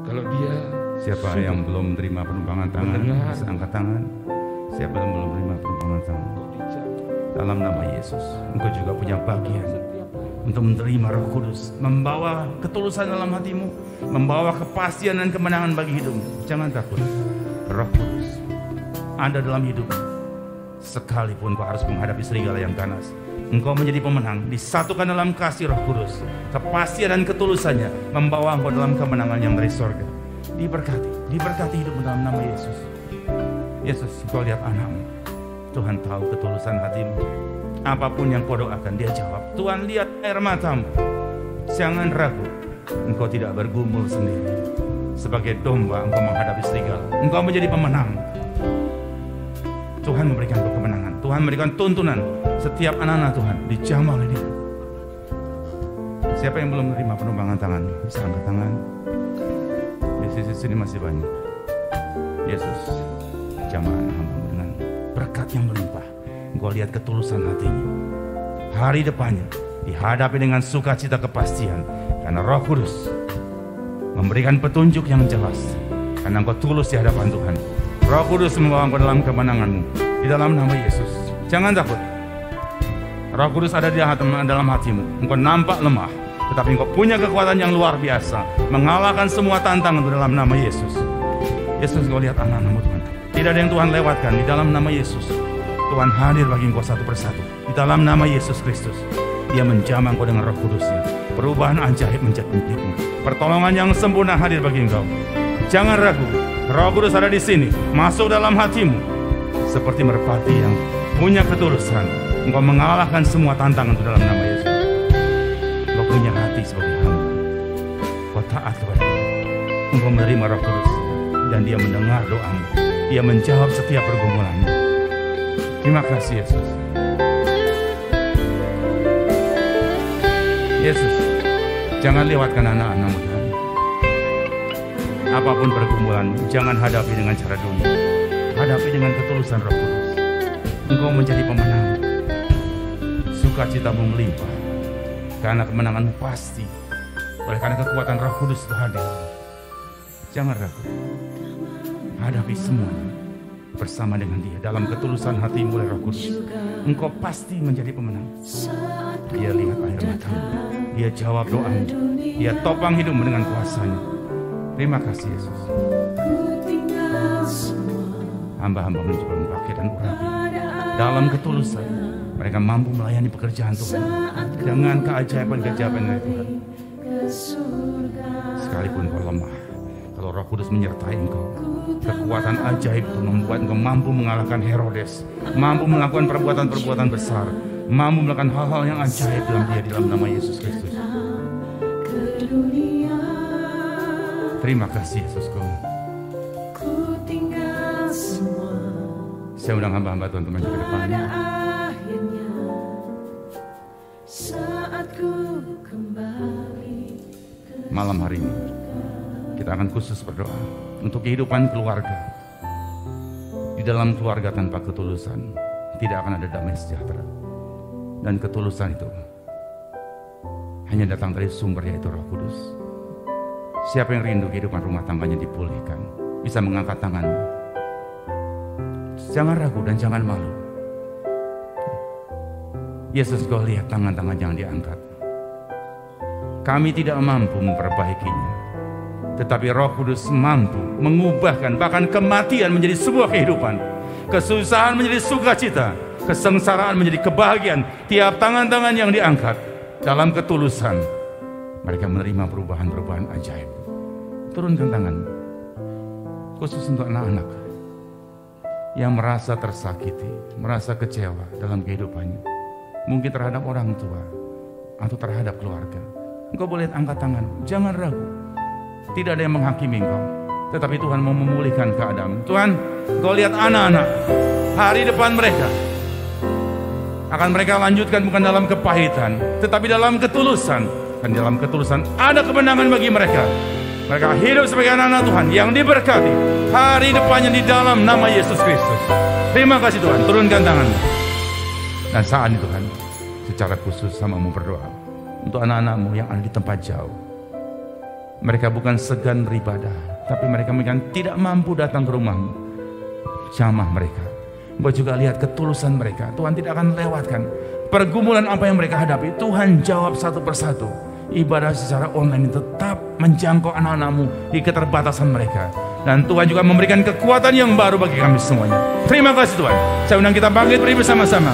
Kalau Dia Siapa yang belum menerima penumpangan tangan, bisa angkat tangan. Siapa yang belum menerima penumpangan tangan, dalam nama Yesus, engkau juga punya bagian untuk menerima Roh Kudus, membawa ketulusan dalam hatimu, membawa kepastian dan kemenangan bagi hidupmu. Jangan takut, Roh Kudus ada dalam hidupmu. Sekalipun kau harus menghadapi serigala yang ganas, engkau menjadi pemenang, disatukan dalam kasih Roh Kudus. Kepastian dan ketulusannya membawa engkau dalam kemenangan yang dari sorga. Diberkati hidupmu dalam nama Yesus. Yesus, kau lihat anakmu, Tuhan tahu ketulusan hatimu. Apapun yang kau doakan, Dia jawab. Tuhan lihat air matamu. Jangan ragu, engkau tidak bergumul sendiri. Sebagai domba engkau menghadapi serigala, engkau menjadi pemenang. Tuhan memberikan engkau kemenangan, Tuhan memberikan tuntunan. Setiap anak-anak Tuhan dijamah oleh Dia. Siapa yang belum menerima penumpangan tangan, bisa angkat tangan. Di sisi sini masih banyak. Yesus, jamah hamba dengan berkat yang melimpah. Engkau lihat ketulusan hatinya. Hari depannya dihadapi dengan sukacita kepastian, karena Roh Kudus memberikan petunjuk yang jelas. Karena engkau tulus di hadapan Tuhan, Roh Kudus membawa engkau dalam kemenanganmu. Di dalam nama Yesus, jangan takut. Roh Kudus ada di dalam hatimu. Engkau nampak lemah, tetapi engkau punya kekuatan yang luar biasa, mengalahkan semua tantangan dalam nama Yesus. Yesus, engkau lihat anak-anakmu Tuhan, tidak ada yang Tuhan lewatkan. Di dalam nama Yesus, Tuhan hadir bagi engkau satu persatu. Di dalam nama Yesus Kristus, Dia menjamah engkau dengan Roh Kudus-Nya. Perubahan ajaib menjadi milikmu. Pertolongan yang sempurna hadir bagi engkau. Jangan ragu, Roh Kudus ada di sini, masuk dalam hatimu seperti merpati yang punya ketulusan. Engkau mengalahkan semua tantangan itu dalam nama Yesus. Engkau punya hati sebagai hamba. Engkau taat kepada Dia. Engkau menerima Roh Kudus dan Dia mendengar doamu. Dia menjawab setiap pergumulanmu. Terima kasih Yesus. Yesus, jangan lewatkan anak-anak-Mu Tuhan. Apapun pergumulan, jangan hadapi dengan cara dunia. Hadapi dengan ketulusan Roh Kudus. Engkau menjadi pemenang. Sukacitamu melimpah. Karena kemenanganmu pasti. Oleh karena kekuatan Roh Kudus itu hadir. Jangan ragu. Hadapi semuanya bersama dengan Dia dalam ketulusan hatimu oleh Roh Kudus. Engkau pasti menjadi pemenang. Dia lihat air matamu. Dia jawab doamu. Dia topang hidupmu dengan kuasa-Nya. Terima kasih Yesus. Hamba-hamba mencoba memakai dan urapi dalam ketulusan. Mereka mampu melayani pekerjaan Tuhan dengan keajaiban-keajaiban dari Tuhan. Sekalipun kau lemah, kalau Roh Kudus menyertai engkau, kekuatan ajaib itu membuat engkau mampu mengalahkan Herodes, mampu melakukan perbuatan-perbuatan besar, mampu melakukan hal-hal yang ajaib dalam Dia, dalam nama Yesus Kristus. Terima kasih Yesusku. Saya undang hamba-hamba Tuhan teman ke depannya. Malam hari ini kita akan khusus berdoa untuk kehidupan keluarga. Di dalam keluarga tanpa ketulusan tidak akan ada damai sejahtera. Dan ketulusan itu hanya datang dari sumber, yaitu Roh Kudus. Siapa yang rindu kehidupan rumah tangganya dipulihkan, bisa mengangkat tangannya. Jangan ragu dan jangan malu. Yesus, kau lihat tangan-tangan yang diangkat. Kami tidak mampu memperbaikinya, tetapi Roh Kudus mampu mengubahkan bahkan kematian menjadi sebuah kehidupan, kesusahan menjadi sukacita, kesengsaraan menjadi kebahagiaan. Tiap tangan-tangan yang diangkat dalam ketulusan, mereka menerima perubahan-perubahan ajaib. Turunkan tangan khusus untuk anak-anak yang merasa tersakiti, merasa kecewa dalam kehidupannya, mungkin terhadap orang tua atau terhadap keluarga. Engkau boleh angkat tangan, jangan ragu. Tidak ada yang menghakimi engkau, tetapi Tuhan mau memulihkan keadaan. Tuhan, Engkau lihat anak-anak, hari depan mereka akan mereka lanjutkan bukan dalam kepahitan, tetapi dalam ketulusan. Dan dalam ketulusan ada kemenangan bagi mereka. Mereka hidup sebagai anak-anak Tuhan yang diberkati hari depannya di dalam nama Yesus Kristus. Terima kasih Tuhan, turunkan tanganmu. Dan saat ini Tuhan, secara khusus sama mau berdoa untuk anak-anakmu yang ada di tempat jauh. Mereka bukan segan beribadah, tapi mereka tidak mampu datang ke rumahmu. Jamah mereka. Engkau juga lihat ketulusan mereka. Tuhan tidak akan lewatkan pergumulan apa yang mereka hadapi. Tuhan jawab satu persatu. Ibadah secara online tetap menjangkau anak-anakmu di keterbatasan mereka. Dan Tuhan juga memberikan kekuatan yang baru bagi kami semuanya. Terima kasih Tuhan. Saya undang kita bangkit beri bersama-sama.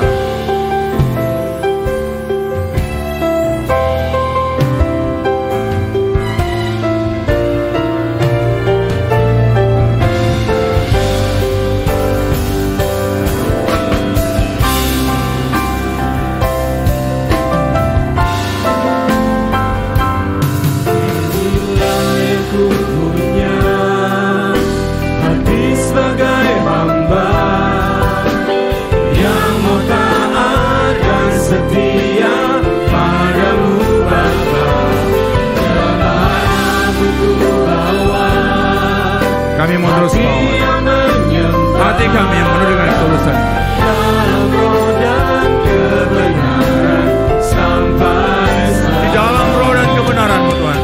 Kami mau terus bawa hati kami yang penuh dengan ketulusan. Di dalam roh dan kebenaran-Mu Tuhan.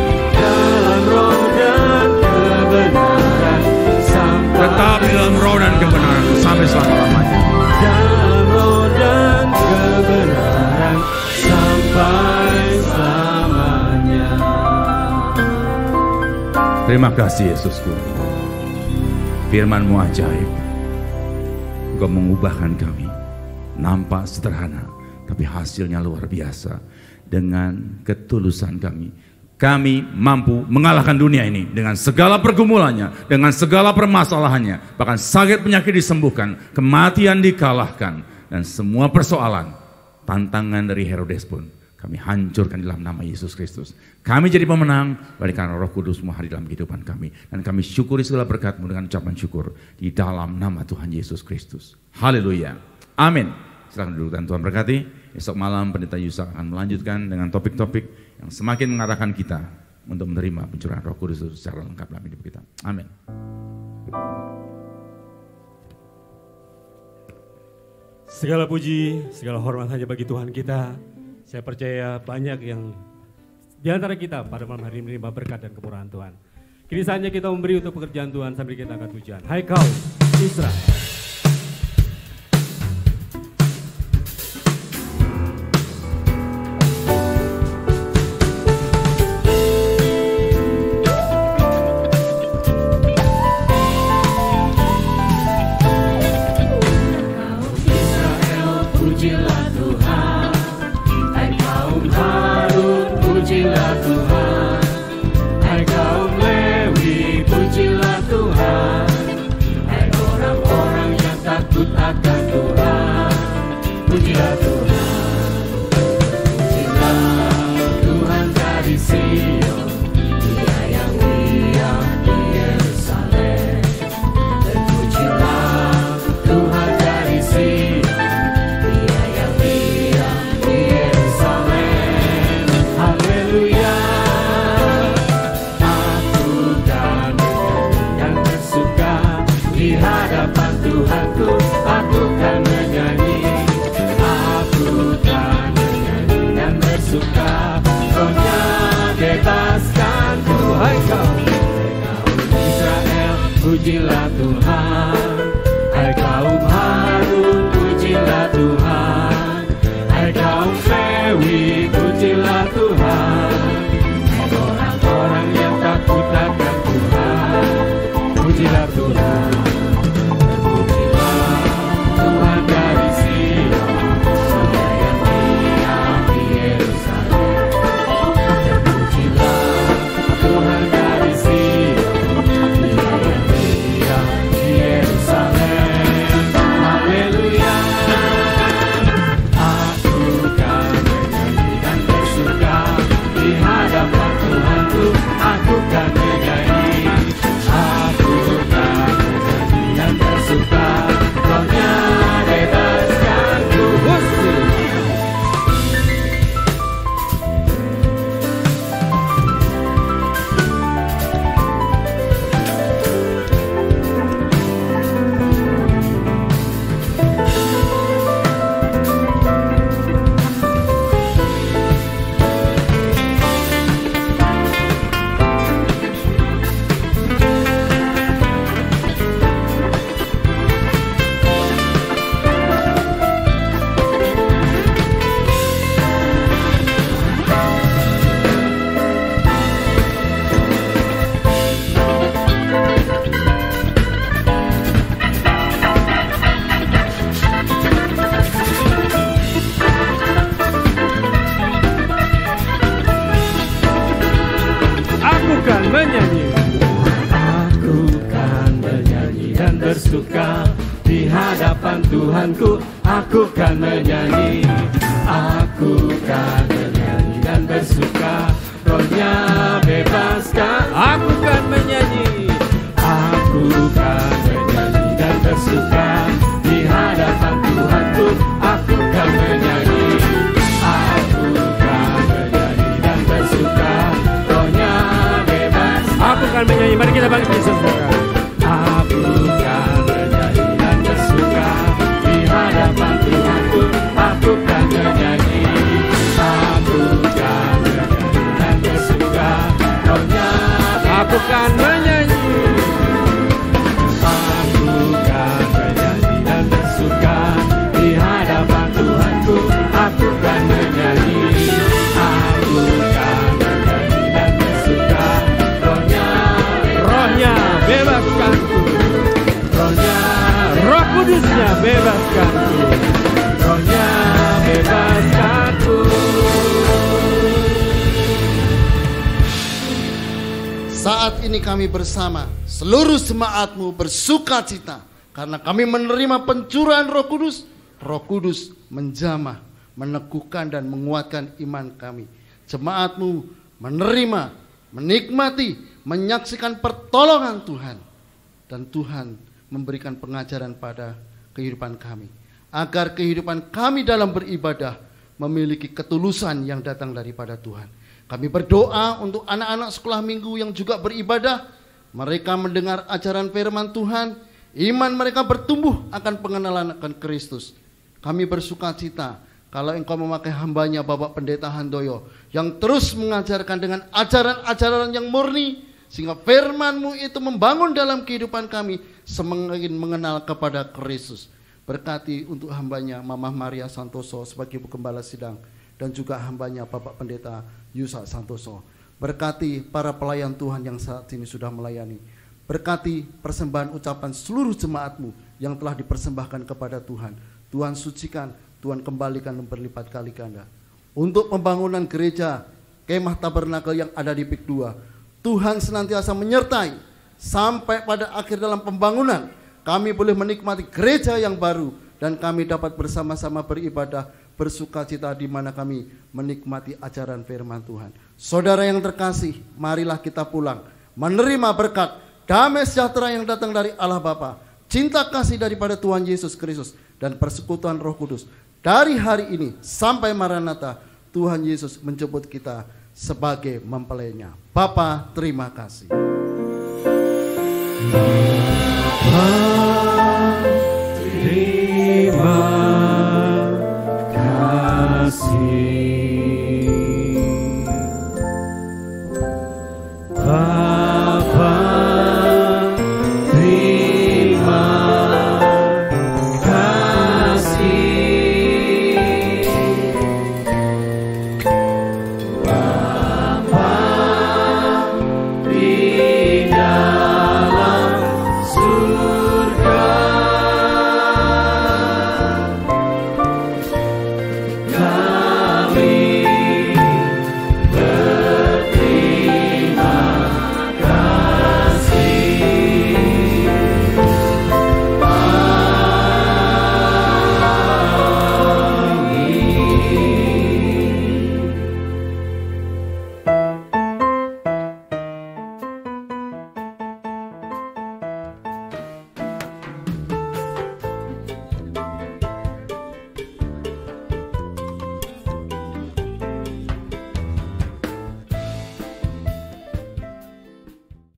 Tetap di dalam roh dan kebenaran sampai selama-lamanya. Dalam roh dan kebenaran sampai selamanya. Terima kasih Yesusku. Firman-Mu ajaib. Engkau mengubahkan kami. Nampak sederhana, tapi hasilnya luar biasa. Dengan ketulusan kami, kami mampu mengalahkan dunia ini dengan segala pergumulannya, dengan segala permasalahannya. Bahkan sakit penyakit disembuhkan, kematian dikalahkan, dan semua persoalan, tantangan dari Herodes pun kami hancurkan dalam nama Yesus Kristus. Kami jadi pemenang oleh karena Roh Kudus-Mu hadir dalam kehidupan kami. Dan kami syukuri segala berkat-Mu dengan ucapan syukur di dalam nama Tuhan Yesus Kristus. Haleluya. Amin. Silakan duduk dan Tuhan berkati. Esok malam Pendeta Yusak akan melanjutkan dengan topik-topik yang semakin mengarahkan kita untuk menerima pencurahan Roh Kudus secara lengkap dalam hidup kita. Amin. Segala puji, segala hormat hanya bagi Tuhan kita. Saya percaya banyak yang di antara kita pada malam hari ini menerima berkat dan kemurahan Tuhan. Kini saatnya kita memberi untuk pekerjaan Tuhan sambil kita angkat pujian. Hai kau Israel. Pujilah Tuhan, hai kaum Harun, pujilah Tuhan, hai kaum Lewi, pujilah Tuhan, hai orang-orang yang takut akan Tuhan, pujilah Tuhan, pujilah Tuhan dari Sion, Dia yang diam di Yerusalem, dan pujilah Tuhan dari Sion. Tuhanku, aku kan menyanyi, aku kan menyanyi dan bersuka, Rohnya bebaskanku. Hai kaum Israel, pujilah Tuhan, hai kaum Harun, pujilah Tuhan, hai kaum Lewi, pujilah Tuhan, hai orang-orang yang takut akan Tuhan, pujilah Tuhan. Bersuka di hadapan Tuhanku, aku kan menyanyi, aku kan menyanyi dan bersuka, Rohnya bebaskan. Aku kan menyanyi, aku kan menyanyi dan bersuka di hadapan Tuhanku, aku kan menyanyi, aku kan menyanyi dan bersuka, Rohnya bebaskan. Aku kan menyanyi, mari kita bangkit saudara. Aku kan menyanyi dan bersuka di hadapan Tuhanku, aku kan menyanyi, aku kan menyanyi dan bersuka, Rohnya aku kan menyanyi, aku kan menyanyi dan bersuka di hadapan Tuhanku, aku kan menyanyi, aku kan menyanyi dan bersuka, Rohnya bebaskanku, Roh Kudusnya bebaskanku, Rohnya bebaskanku. Saat ini kami bersama seluruh jemaatmu bersuka cita karena kami menerima pencurahan Roh Kudus. Roh Kudus menjamah, meneguhkan dan menguatkan iman kami. Jemaatmu menerima, menikmati, menyaksikan pertolongan Tuhan. Dan Tuhan memberikan pengajaran pada kehidupan kami. agar kehidupan kami dalam beribadah memiliki ketulusan yang datang daripada Tuhan. Kami berdoa untuk anak-anak sekolah minggu yang juga beribadah, mereka mendengar ajaran firman Tuhan, iman mereka bertumbuh akan pengenalan akan Kristus. Kami bersuka cita kalau Engkau memakai hambanya Bapak Pendeta Handoyo yang terus mengajarkan dengan ajaran-ajaran yang murni, sehingga firman-Mu itu membangun dalam kehidupan kami semakin mengenal kepada Kristus. Berkati untuk hambanya Mama Maria Santoso sebagai Ibu Gembala Sidang, dan juga hambanya Bapak Pendeta Yusa Santoso. Berkati para pelayan Tuhan yang saat ini sudah melayani. Berkati persembahan ucapan seluruh jemaat-Mu yang telah dipersembahkan kepada Tuhan. Tuhan sucikan, Tuhan kembalikan dan berlipat kali ganda. Untuk pembangunan gereja Kemah Tabernakel yang ada di PIK 2, Tuhan senantiasa menyertai sampai pada akhir dalam pembangunan. Kami boleh menikmati gereja yang baru dan kami dapat bersama-sama beribadah, bersuka cita di mana kami menikmati ajaran firman Tuhan. Saudara yang terkasih, marilah kita pulang menerima berkat damai sejahtera yang datang dari Allah Bapa, cinta kasih daripada Tuhan Yesus Kristus, dan persekutuan Roh Kudus. Dari hari ini sampai Maranatha, Tuhan Yesus menjemput kita sebagai mempelainya. Bapa, terima kasih.